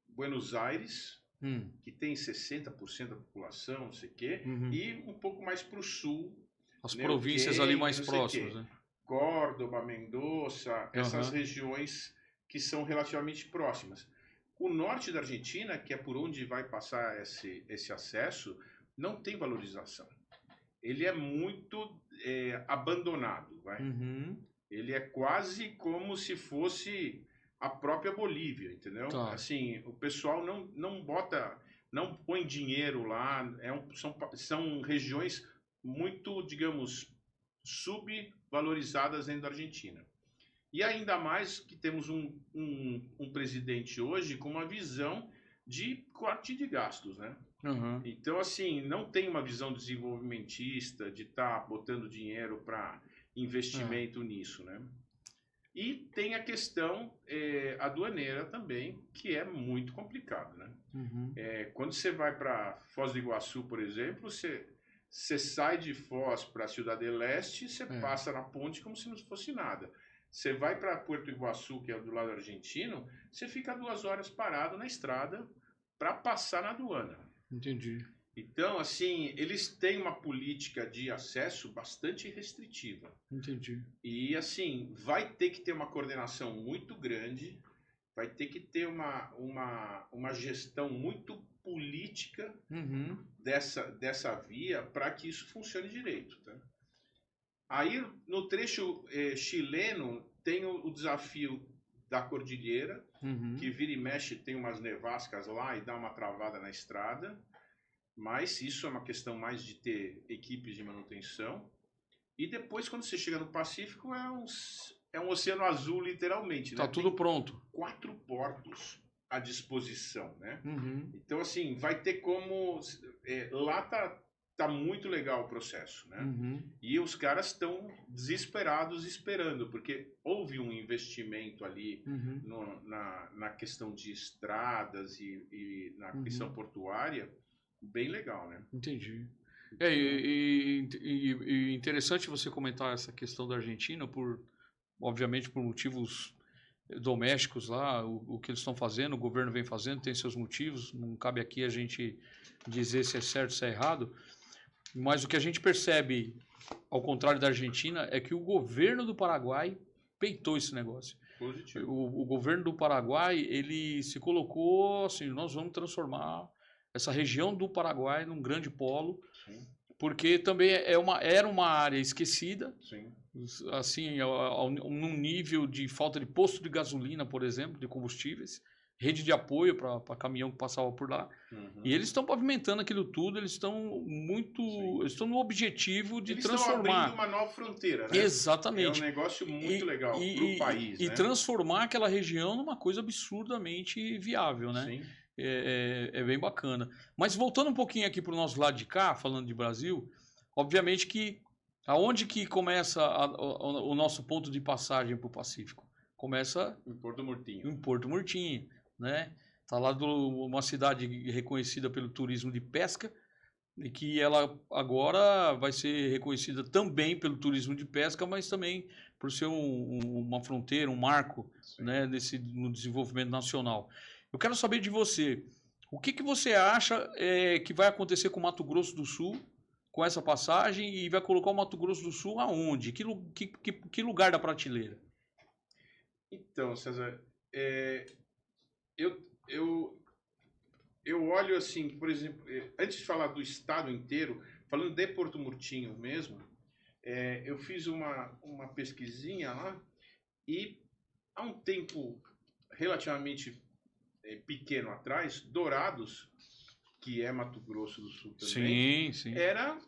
Buenos Aires, que tem 60% da população, não sei o quê, e um pouco mais para o sul. As províncias ali mais próximas, né? Córdoba, Mendoza, essas regiões que são relativamente próximas. O norte da Argentina, que é por onde vai passar esse acesso, não tem valorização. Ele é muito abandonado. Vai? Ele é quase como se fosse a própria Bolívia, entendeu? Tá. Assim, o pessoal não põe dinheiro lá, são regiões muito, digamos, subvalorizadas dentro da Argentina. E ainda mais que temos um presidente hoje com uma visão de corte de gastos, né? Então, assim, não tem uma visão desenvolvimentista de estar botando dinheiro para investimento nisso, né? E tem a questão aduaneira também, que é muito complicado, né? Quando você vai para Foz do Iguaçu, por exemplo, você sai de Foz para Ciudad del Este, você passa na ponte como se não fosse nada. Você vai para Puerto Iguaçu, que é do lado argentino, você fica 2 horas parado na estrada para passar na aduana. Entendi. Então, assim, eles têm uma política de acesso bastante restritiva. Entendi. E, assim, vai ter que ter uma coordenação muito grande, vai ter que ter uma gestão muito política Uhum. dessa via para que isso funcione direito, tá? Aí, no trecho chileno, tem o desafio da cordilheira, Uhum. que vira e mexe, tem umas nevascas lá e dá uma travada na estrada, mas isso é uma questão mais de ter equipes de manutenção. E depois, quando você chega no Pacífico, é um oceano azul, literalmente, né? Tá tudo Tem pronto. 4 portos à disposição, né? Uhum. Então, assim, vai ter como... lá tá muito legal o processo, né? Uhum. E os caras estão desesperados esperando, porque houve um investimento ali Uhum. na questão de estradas e na Uhum. questão portuária, bem legal, né? Entendi. E interessante você comentar essa questão da Argentina, obviamente por motivos domésticos lá, o que eles estão fazendo, o governo vem fazendo, tem seus motivos, não cabe aqui a gente dizer se é certo ou se é errado, mas o que a gente percebe, ao contrário da Argentina, é que o governo do Paraguai peitou esse negócio. Positivo. O governo do Paraguai, ele se colocou assim, nós vamos transformar essa região do Paraguai num grande polo, Sim, porque também era uma área esquecida, sim. assim, num nível de falta de posto de gasolina, por exemplo, de combustíveis, rede de apoio para caminhão que passava por lá. Uhum. E eles estão pavimentando aquilo tudo, eles estão Sim. eles estão no objetivo de Eles estão transformar. abrindo uma nova fronteira, né? Exatamente. É um negócio muito legal para o país, E né? transformar aquela região numa coisa absurdamente viável, né? Sim. É bem bacana. Mas voltando um pouquinho aqui para o nosso lado de cá, falando de Brasil, obviamente que aonde que começa o nosso ponto de passagem para o Pacífico? Começa Em Porto Murtinho. em Porto Murtinho, né? Tá lá uma cidade reconhecida pelo turismo de pesca e que ela agora vai ser reconhecida também pelo turismo de pesca, mas também por ser uma fronteira, um marco, né, no desenvolvimento nacional. Eu quero saber de você, o que você acha que vai acontecer com o Mato Grosso do Sul com essa passagem e vai colocar o Mato Grosso do Sul aonde? Que lugar da prateleira? Então, César, eu, eu olho assim, por exemplo, antes de falar do estado inteiro, falando de Porto Murtinho mesmo, eu fiz uma pesquisinha lá e há um tempo relativamente pequeno atrás, Dourados, que é Mato Grosso do Sul também, Sim. era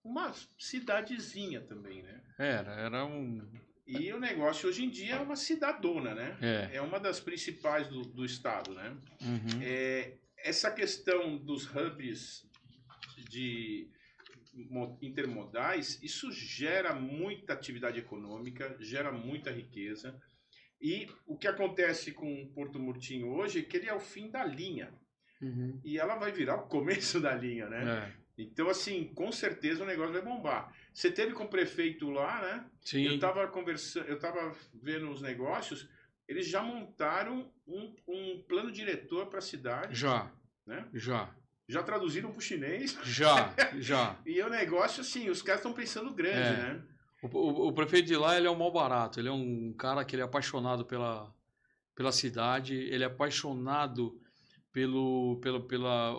uma cidadezinha também, né? Era um... E o negócio hoje em dia é uma cidadona, né? É. É uma das principais do estado, né? Uhum. Essa questão dos hubs intermodais, isso gera muita atividade econômica, gera muita riqueza. E o que acontece com Porto Murtinho hoje é que ele é o fim da linha. Uhum. E ela vai virar o começo da linha, né? Então, assim, com certeza o negócio vai bombar. Você teve com o prefeito lá, né? Sim. Eu estava conversando, eu estava vendo os negócios, eles já montaram um plano diretor para a cidade. Já. Né? Já traduziram para o chinês. Já. E o negócio, assim, os caras estão pensando grande, né? O prefeito de lá, ele é um mau barato. Ele é um cara que ele é apaixonado pela cidade, ele é apaixonado pela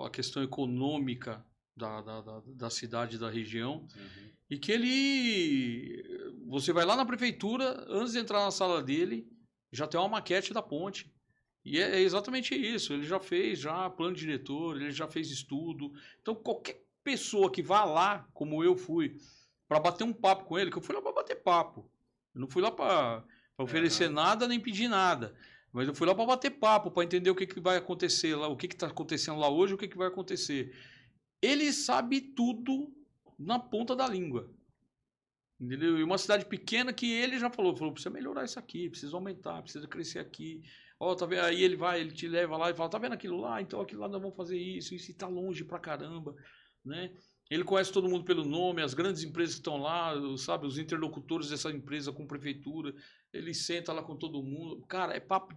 a questão econômica da cidade, da região. Uhum. E que você vai lá na prefeitura, antes de entrar na sala dele, já tem uma maquete da ponte. E é exatamente isso. Ele já fez plano diretor, ele já fez estudo. Então, qualquer pessoa que vá lá, como eu fui, para bater um papo com ele, que eu fui lá para bater papo. Eu não fui lá para oferecer nada nem pedir nada. Mas eu fui lá para bater papo, para entender o que vai acontecer lá, o que está acontecendo lá hoje, o que vai acontecer. Ele sabe tudo na ponta da língua. Entendeu? E uma cidade pequena que ele já falou, precisa melhorar isso aqui, precisa aumentar, precisa crescer aqui. Ó, tá vendo? Aí ele te leva lá e fala, tá vendo aquilo lá? Então aquilo lá nós vamos fazer isso está longe pra caramba, né? Ele conhece todo mundo pelo nome, as grandes empresas que estão lá, sabe, os interlocutores dessa empresa com prefeitura, ele senta lá com todo mundo. Cara, é papo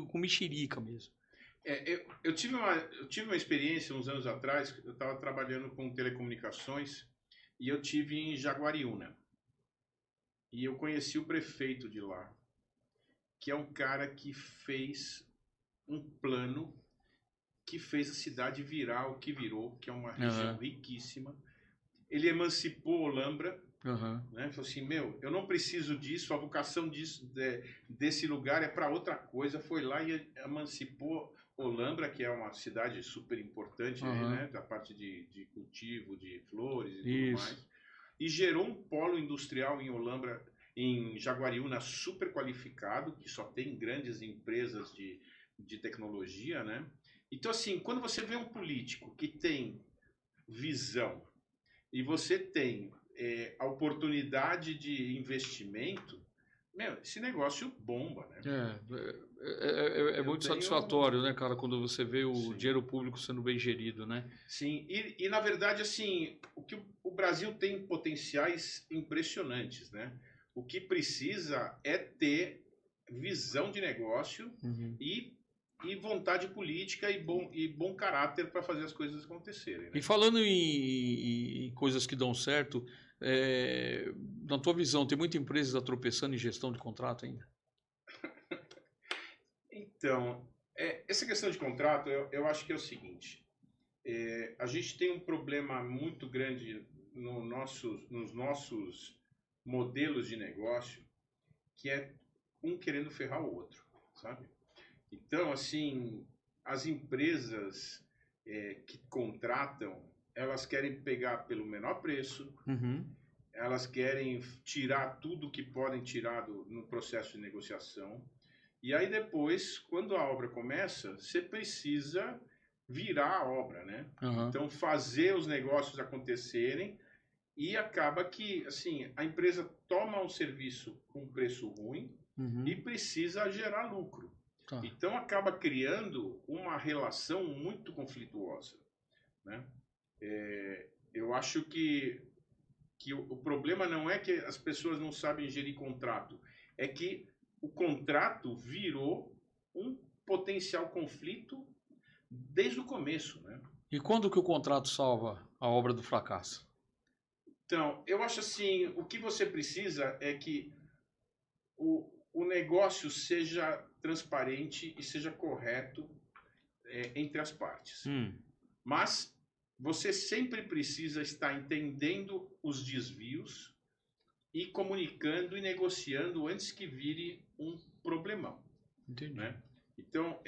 com mexerica mesmo. Eu tive uma experiência uns anos atrás, eu estava trabalhando com telecomunicações e eu tive em Jaguariúna. E eu conheci o prefeito de lá, que é um cara que fez um plano que fez a cidade virar o que virou, que é uma região riquíssima. Ele emancipou Olambra, né? Falou assim, eu não preciso disso, a vocação desse lugar é para outra coisa. Foi lá e emancipou Olambra, que é uma cidade super importante, aí, né? Da parte de cultivo, de flores e tudo mais. E gerou um polo industrial em Olambra, em Jaguariúna, super qualificado, que só tem grandes empresas de tecnologia, né? Então, assim, quando você vê um político que tem visão e você tem a oportunidade de investimento, esse negócio bomba, né? É muito satisfatório, né, cara, quando você vê o dinheiro público sendo bem gerido, né? Sim, e na verdade, assim, o Brasil tem potenciais impressionantes, né? O que precisa é ter visão de negócio e vontade política e bom caráter para fazer as coisas acontecerem. Né? E falando em coisas que dão certo, na tua visão, tem muita empresa que está tropeçando em gestão de contrato ainda? Então, essa questão de contrato, eu acho que é o seguinte, a gente tem um problema muito grande nos nossos modelos de negócio, que é um querendo ferrar o outro, sabe? Então, assim, as empresas que contratam, elas querem pegar pelo menor preço, elas querem tirar tudo que podem tirar no processo de negociação. E aí depois, quando a obra começa, você precisa virar a obra, né? Então, fazer os negócios acontecerem e acaba que, assim, a empresa toma um serviço com preço ruim e precisa gerar lucro. Então acaba criando uma relação muito conflituosa, né? Eu acho que o problema não é que as pessoas não sabem gerir contrato, é que o contrato virou um potencial conflito desde o começo, né? E quando que o contrato salva a obra do fracasso? Então, eu acho assim, o que você precisa é que o negócio seja transparente e seja correto entre as partes. Mas você sempre precisa estar entendendo os desvios e comunicando e negociando antes que vire um problemão. Entendi. Né? Então,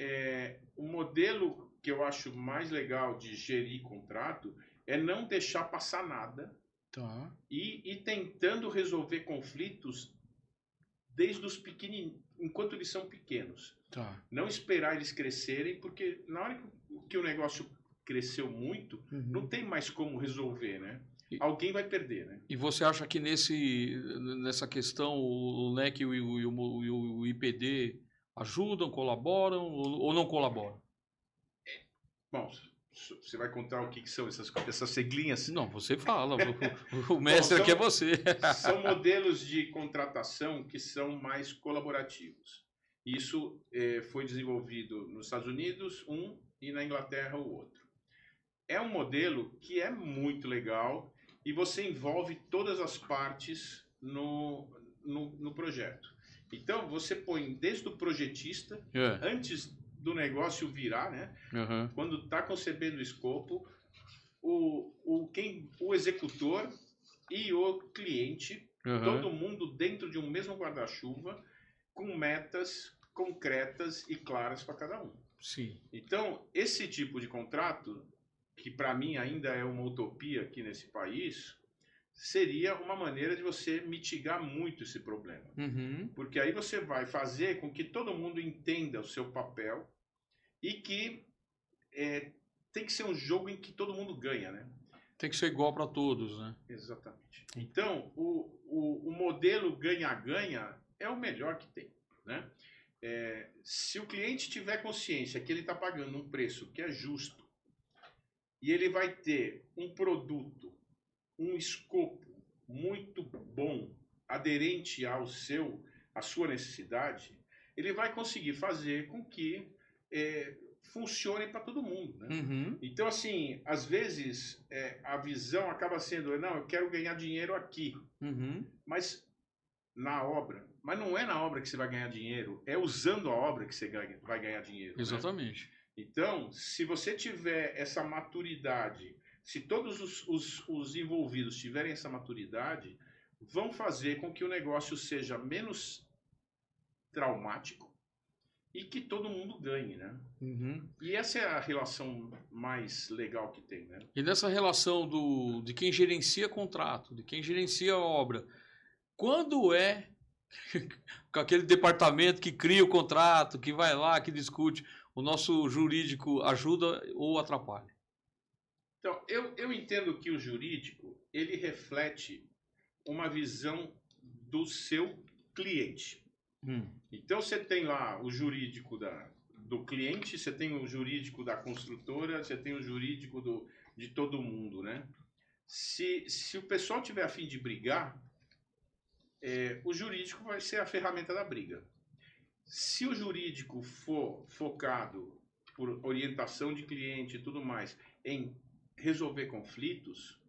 o modelo que eu acho mais legal de gerir contrato é não deixar passar nada e tentando resolver conflitos desde os pequenininhos, enquanto eles são pequenos. Não esperar eles crescerem, porque na hora que o negócio cresceu muito, não tem mais como resolver, né? Alguém vai perder, né? E você acha que nessa questão o NEC e o IPD ajudam, colaboram ou não colaboram? Bom, você vai contar o que são essas siglinhas? Não, você fala. O mestre aqui é você. São modelos de contratação que são mais colaborativos. Isso foi desenvolvido nos Estados Unidos, e na Inglaterra, o outro. É um modelo que é muito legal e você envolve todas as partes no projeto. Então, você põe desde o projetista, antes do negócio virar, né? Quando está concebendo o escopo, o executor e o cliente, todo mundo dentro de um mesmo guarda-chuva, com metas concretas e claras para cada um. Sim. Então, esse tipo de contrato, que para mim ainda é uma utopia aqui nesse país, seria uma maneira de você mitigar muito esse problema. Porque aí você vai fazer com que todo mundo entenda o seu papel e que tem que ser um jogo em que todo mundo ganha, né? Tem que ser igual para todos, né? Exatamente. Então, o modelo ganha-ganha é o melhor que tem, né? Se o cliente tiver consciência que ele está pagando um preço que é justo e ele vai ter um produto, um escopo muito bom, aderente à sua necessidade, ele vai conseguir fazer com que funcionem para todo mundo, né? Uhum. Então, assim, às vezes a visão acaba sendo, não, eu quero ganhar dinheiro aqui, Uhum. mas na obra. Mas não é na obra que você vai ganhar dinheiro, é usando a obra que você vai ganhar dinheiro. Exatamente. Né? Então, se você tiver essa maturidade, se todos os envolvidos tiverem essa maturidade, vão fazer com que o negócio seja menos traumático e que todo mundo ganhe, né? Uhum. E essa é a relação mais legal que tem, né? E nessa relação de quem gerencia contrato, de quem gerencia a obra, quando é com aquele departamento que cria o contrato, que vai lá, que discute, o nosso jurídico ajuda ou atrapalha? Então, eu entendo que o jurídico, ele reflete uma visão do seu cliente. Então, você tem lá o jurídico do cliente, você tem o jurídico da construtora, você tem o jurídico de todo mundo, né? Se o pessoal tiver a fim de brigar, o jurídico vai ser a ferramenta da briga. Se o jurídico for focado por orientação de cliente e tudo mais em resolver conflitos,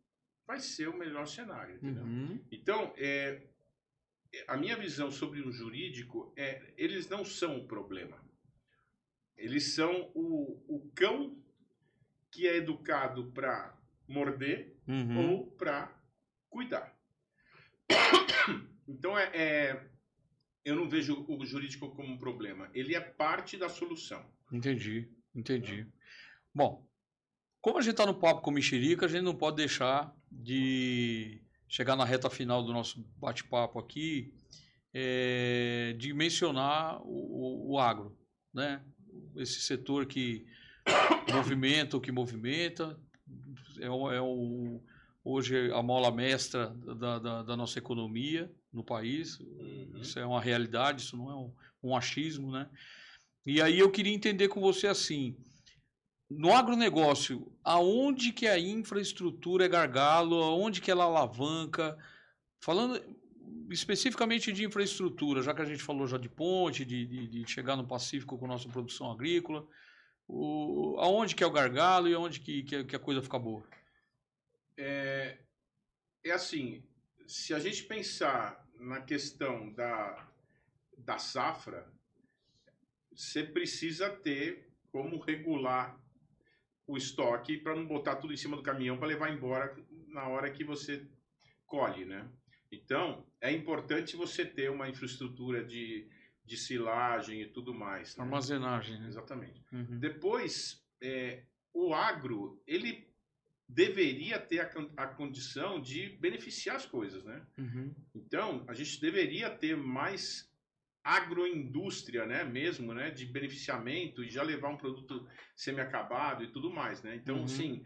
vai ser o melhor cenário, entendeu? Uhum. Então, a minha visão sobre o jurídico eles não são o problema. Eles são o cão que é educado para morder ou para cuidar. Então, eu não vejo o jurídico como um problema. Ele é parte da solução. Entendi. Bom, como a gente está no Papo com Mexerica, a gente não pode deixar de chegar na reta final do nosso bate-papo aqui, de mencionar o agro, né? Esse setor que movimenta o que movimenta, hoje a mola mestra da nossa economia no país. Uhum. Isso é uma realidade, isso não é um achismo, né? E aí eu queria entender com você assim, no agronegócio, aonde que a infraestrutura é gargalo, aonde que ela alavanca, falando especificamente de infraestrutura, já que a gente falou já de ponte, de chegar no Pacífico com nossa produção agrícola, aonde que é o gargalo e aonde que a coisa fica boa? É assim, se a gente pensar na questão da safra, você precisa ter como regular o estoque para não botar tudo em cima do caminhão para levar embora na hora que você colhe, né? Então, é importante você ter uma infraestrutura de silagem e tudo mais. Né? Armazenagem, né? Exatamente. Uhum. Depois, o agro, ele deveria ter a condição de beneficiar as coisas, né? Uhum. Então, a gente deveria ter mais agroindústria, né, mesmo, né, de beneficiamento e já levar um produto semi-acabado e tudo mais, né? Então, sim,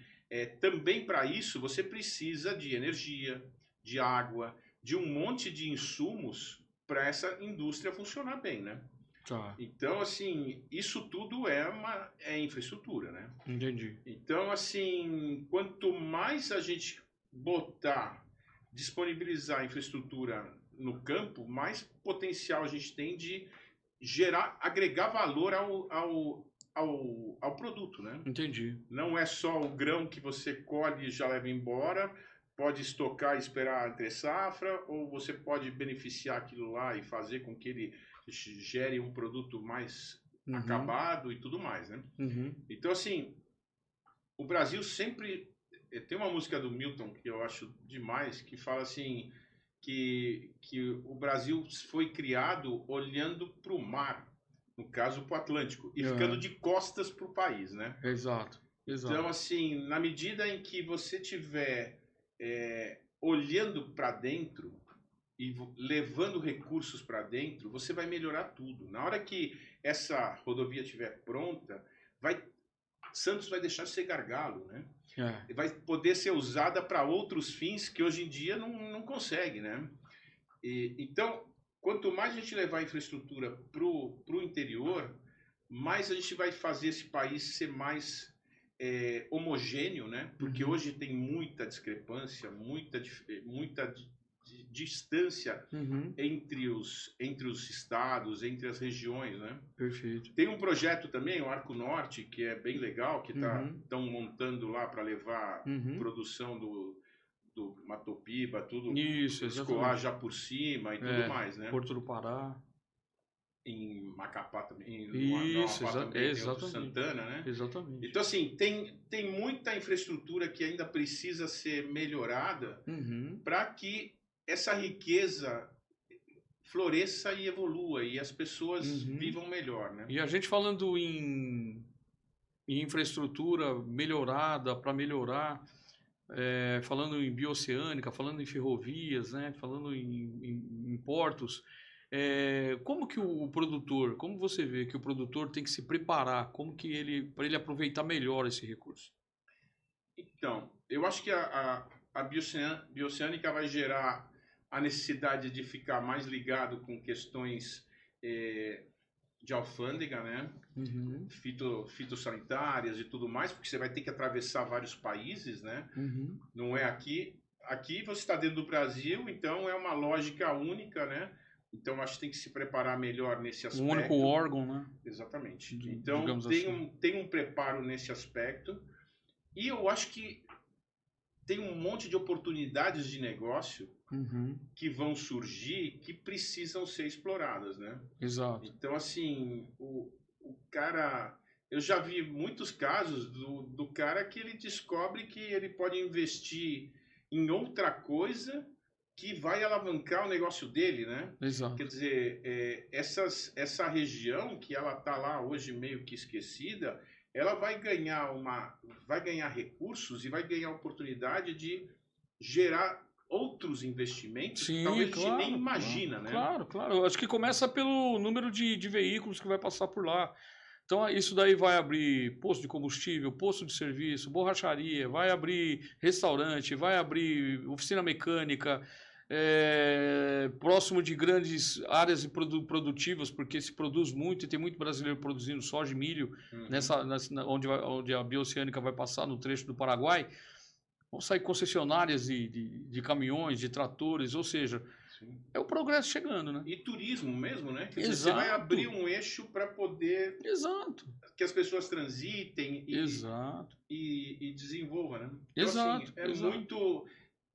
também para isso você precisa de energia, de água, de um monte de insumos para essa indústria funcionar bem, né? Tá. Então, assim, isso tudo é infraestrutura, né? Entendi. Então, assim, quanto mais a gente disponibilizar infraestrutura no campo, mais potencial a gente tem de agregar valor ao produto, né? Entendi. Não é só o grão que você colhe e já leva embora, pode estocar e esperar entre safra, ou você pode beneficiar aquilo lá e fazer com que ele gere um produto mais acabado e tudo mais, né? Uhum. Então, assim, o Brasil sempre... Tem uma música do Milton que eu acho demais, que fala assim, que o Brasil foi criado olhando para o mar, no caso para o Atlântico, e ficando de costas para o país, né? Exato. Então, assim, na medida em que você tiver olhando para dentro e levando recursos para dentro, você vai melhorar tudo. Na hora que essa rodovia estiver pronta, Santos vai deixar de ser gargalo, né? Vai poder ser usada para outros fins que hoje em dia não consegue, né? Então, quanto mais a gente levar a infraestrutura para o interior, mais a gente vai fazer esse país ser mais homogêneo, né? Porque hoje tem muita discrepância, muita distância Uhum. entre os estados, entre as regiões, né? Perfeito. Tem um projeto também, o Arco Norte, que é bem legal, que Uhum. estão montando lá para levar Uhum. produção do Matopiba, tudo, Isso, escoar exatamente. já por cima e tudo mais, né? Porto do Pará. Em Macapá também, no Isso, Amapá também tem o do exatamente. Santana, né? Exatamente. Então, assim, tem muita infraestrutura que ainda precisa ser melhorada Uhum. para que essa riqueza floresça e evolua e as pessoas Uhum. vivam melhor, né? E a gente falando em infraestrutura melhorada para melhorar, falando em bioceânica, falando em ferrovias, né? Falando em portos, como que o produtor, como você vê que o produtor tem que se preparar, como que para ele aproveitar melhor esse recurso? Então, eu acho que a bioceânica vai gerar a necessidade de ficar mais ligado com questões de alfândega, né? Uhum. Fitossanitárias e tudo mais, porque você vai ter que atravessar vários países, né? Uhum. Não é aqui. Aqui você está dentro do Brasil, então é uma lógica única, né? Então acho que tem que se preparar melhor nesse Um único aspecto. órgão, né? Exatamente. Então Digamos assim. tem um preparo nesse aspecto. E eu acho que tem um monte de oportunidades de negócio Uhum. que vão surgir que precisam ser exploradas, né? Exato. Então, assim, o cara... Eu já vi muitos casos do cara que ele descobre que ele pode investir em outra coisa que vai alavancar o negócio dele, né? Exato. Quer dizer, essa região que ela está lá hoje meio que esquecida, ela vai ganhar recursos e vai ganhar oportunidade de gerar outros investimentos que Sim, talvez a gente nem claro, imagina, né? claro, claro. Eu acho que começa pelo número de veículos que vai passar por lá. Então, isso daí vai abrir posto de combustível, posto de serviço, borracharia, vai abrir restaurante, vai abrir oficina mecânica, próximo de grandes áreas produtivas, porque se produz muito e tem muito brasileiro produzindo soja e milho, onde a bioceânica vai passar no trecho do Paraguai. Vão sair concessionárias de caminhões, de tratores, ou seja, Sim. é o progresso chegando, né? E turismo mesmo, né? Quer dizer, Exato. você vai abrir um eixo para poder Exato. que as pessoas transitem Exato. e desenvolvam, né? Então, Exato. assim, Exato.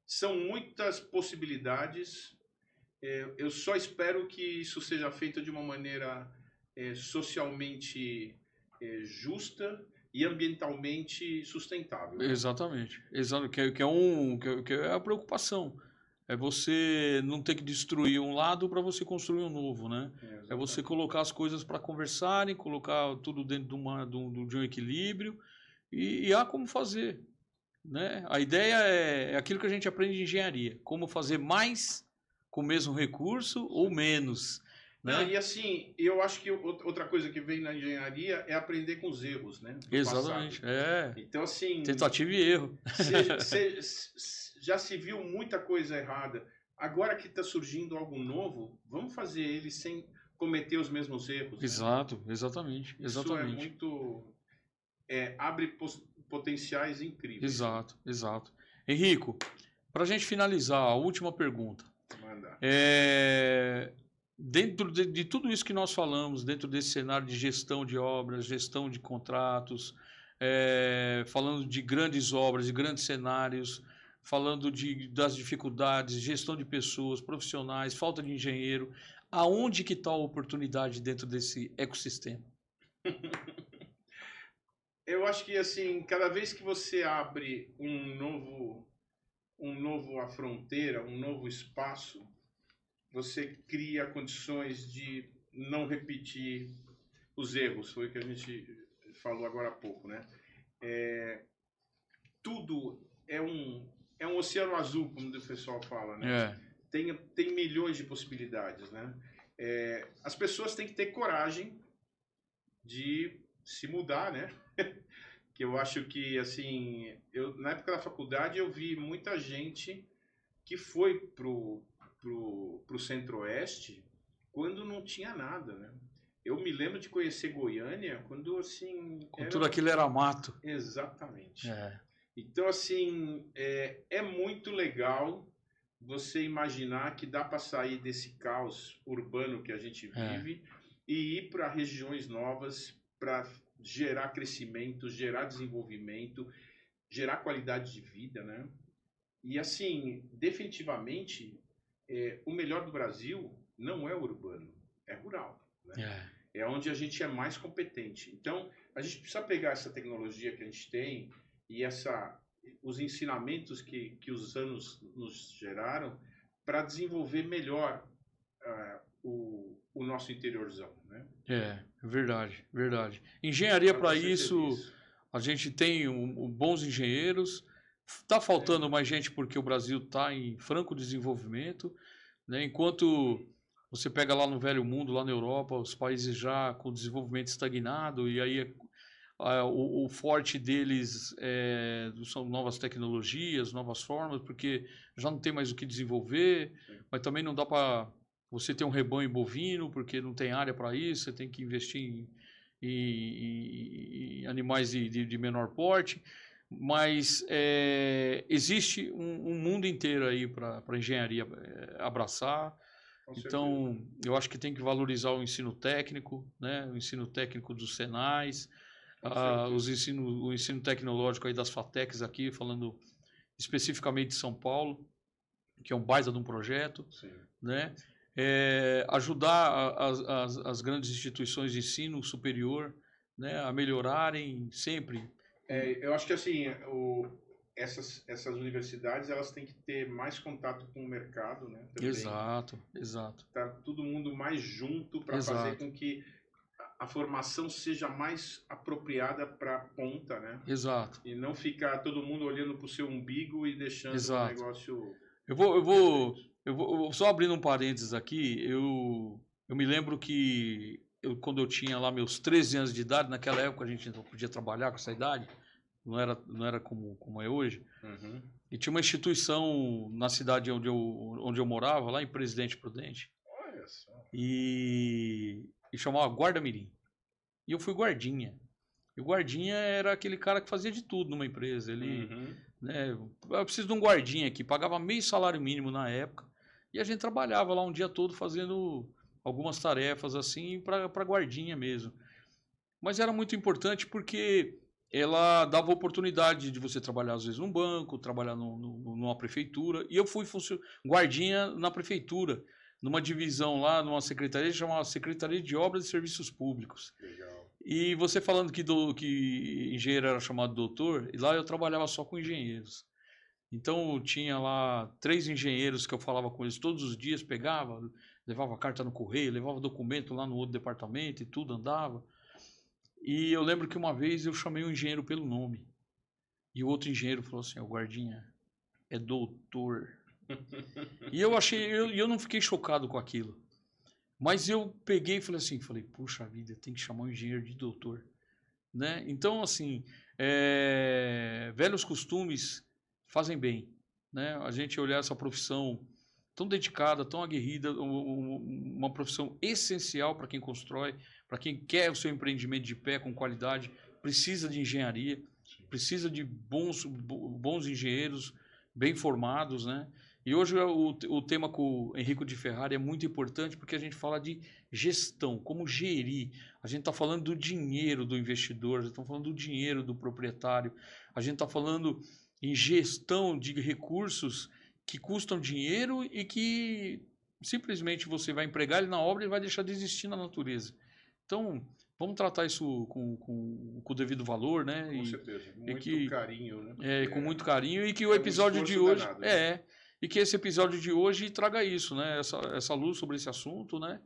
são muitas possibilidades. Eu só espero que isso seja feito de uma maneira socialmente justa e ambientalmente sustentável. Né? Exatamente. Exato. Que é a preocupação. É você não ter que destruir um lado para você construir um novo, né? É você colocar as coisas para conversarem, colocar tudo dentro de um equilíbrio e há como fazer, né? A ideia é aquilo que a gente aprende em engenharia, como fazer mais com o mesmo recurso ou menos, né? Não, e assim, eu acho que outra coisa que vem na engenharia é aprender com os erros, né? Exatamente. Então, assim... Tentativa e erro. Já se viu muita coisa errada. Agora que está surgindo algo novo, vamos fazer ele sem cometer os mesmos erros. Exato, né? Exatamente. Isso é muito... abre potenciais incríveis. Exato, exato. Henrico, para a gente finalizar, a última pergunta. Manda. Dentro de tudo isso que nós falamos, dentro desse cenário de gestão de obras, gestão de contratos, falando de grandes obras, de grandes cenários, falando das dificuldades, gestão de pessoas, profissionais, falta de engenheiro, aonde que está a oportunidade dentro desse ecossistema? Eu acho que assim, cada vez que você abre um novo a fronteira, um novo espaço, você cria condições de não repetir os erros. Foi o que a gente falou agora há pouco, né? Tudo é um oceano azul, como o pessoal fala, né? Tem milhões de possibilidades, né? As pessoas têm que ter coragem de se mudar, né? Que eu acho que, assim, na época da faculdade eu vi muita gente que foi pro Centro-Oeste quando não tinha nada, né? Eu me lembro de conhecer Goiânia quando, assim... Tudo aquilo era mato. Exatamente. Então, assim, é muito legal você imaginar que dá para sair desse caos urbano que a gente vive e ir para regiões novas para gerar crescimento, gerar desenvolvimento, gerar qualidade de vida, né? E assim, definitivamente, o melhor do Brasil não é urbano, é rural, né? É onde a gente é mais competente. Então, a gente precisa pegar essa tecnologia que a gente tem e os ensinamentos que os anos nos geraram para desenvolver melhor o nosso interiorzão, né? Verdade, verdade. Engenharia para isso, a gente tem bons engenheiros. Está faltando mais gente porque o Brasil está em franco desenvolvimento, né? Enquanto você pega lá no Velho Mundo, lá na Europa, os países já com desenvolvimento estagnado, e aí o forte deles são novas tecnologias, novas formas, porque já não tem mais o que desenvolver, mas também não dá para você ter um rebanho bovino, porque não tem área para isso, você tem que investir em animais de menor porte, mas existe um mundo inteiro aí para a engenharia abraçar. Então, eu acho que tem que valorizar o ensino técnico, né? O ensino técnico dos Senais, o ensino tecnológico aí das FATECs aqui, falando especificamente de São Paulo, que é um baita de um projeto, né? Ajudar as grandes instituições de ensino superior, né, a melhorarem sempre. Eu acho que assim, essas universidades, elas têm que ter mais contato com o mercado, né? Também. Exato. Tá todo mundo mais junto para fazer com que a formação seja mais apropriada para a ponta, né? Exato. E não ficar todo mundo olhando para o seu umbigo e deixando o negócio... Eu vou só abrindo um parênteses aqui, eu me lembro que quando eu tinha lá meus 13 anos de idade, naquela época a gente não podia trabalhar com essa idade, não era como é hoje. E tinha uma instituição na cidade onde eu morava, lá em Presidente Prudente. Olha só. E chamava Guarda Mirim. E eu fui guardinha. E o guardinha era aquele cara que fazia de tudo numa empresa. Ele, né, eu preciso de um guardinha aqui, pagava meio salário mínimo na época. E a gente trabalhava lá um dia todo fazendo algumas tarefas assim para guardinha mesmo. Mas era muito importante porque ela dava oportunidade de você trabalhar, às vezes, num banco, trabalhar numa prefeitura. E eu fui guardinha na prefeitura, numa divisão lá, numa secretaria que chamava Secretaria de Obras e Serviços Públicos. Legal. E você falando que engenheiro era chamado doutor, e lá eu trabalhava só com engenheiros. Então, tinha lá 3 engenheiros que eu falava com eles todos os dias, pegava, levava carta no correio, levava documento lá no outro departamento e tudo andava. E eu lembro que uma vez eu chamei um engenheiro pelo nome. E o outro engenheiro falou assim, o guardinha é doutor. E eu não fiquei chocado com aquilo. Mas eu peguei e falei, puxa vida, tem que chamar um engenheiro de doutor. Né? Então, assim, velhos costumes fazem bem. Né? A gente olhar essa profissão tão dedicada, tão aguerrida, uma profissão essencial para quem constrói, para quem quer o seu empreendimento de pé com qualidade, precisa de engenharia, precisa de bons engenheiros, bem formados, né? E hoje o tema com o Enrico de Ferrari é muito importante porque a gente fala de gestão, como gerir. A gente está falando do dinheiro do investidor, a gente está falando do dinheiro do proprietário, a gente está falando em gestão de recursos que custam dinheiro e que simplesmente você vai empregar ele na obra e vai deixar de existir na natureza. Então, vamos tratar isso com o devido valor, né? Com certeza, muito carinho, né? Com muito carinho, e que o episódio de hoje... danado, né? E que esse episódio de hoje traga isso, né? Essa luz sobre esse assunto, né?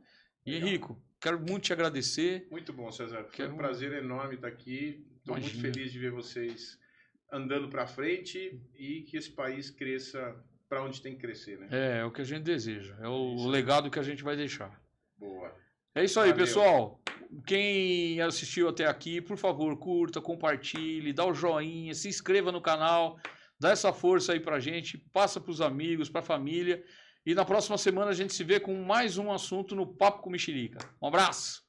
E Henrico, quero muito te agradecer. Muito bom, César. Foi um prazer enorme estar aqui. Estou muito feliz de ver vocês andando para frente e que esse país cresça para onde tem que crescer, né? É o que a gente deseja. É o legado que a gente vai deixar. Boa. É isso aí, pessoal. Quem assistiu até aqui, por favor, curta, compartilhe, dá o joinha, se inscreva no canal. Dá essa força aí pra gente, passa pros amigos, pra família. E na próxima semana a gente se vê com mais um assunto no Papo com Mexerica. Um abraço!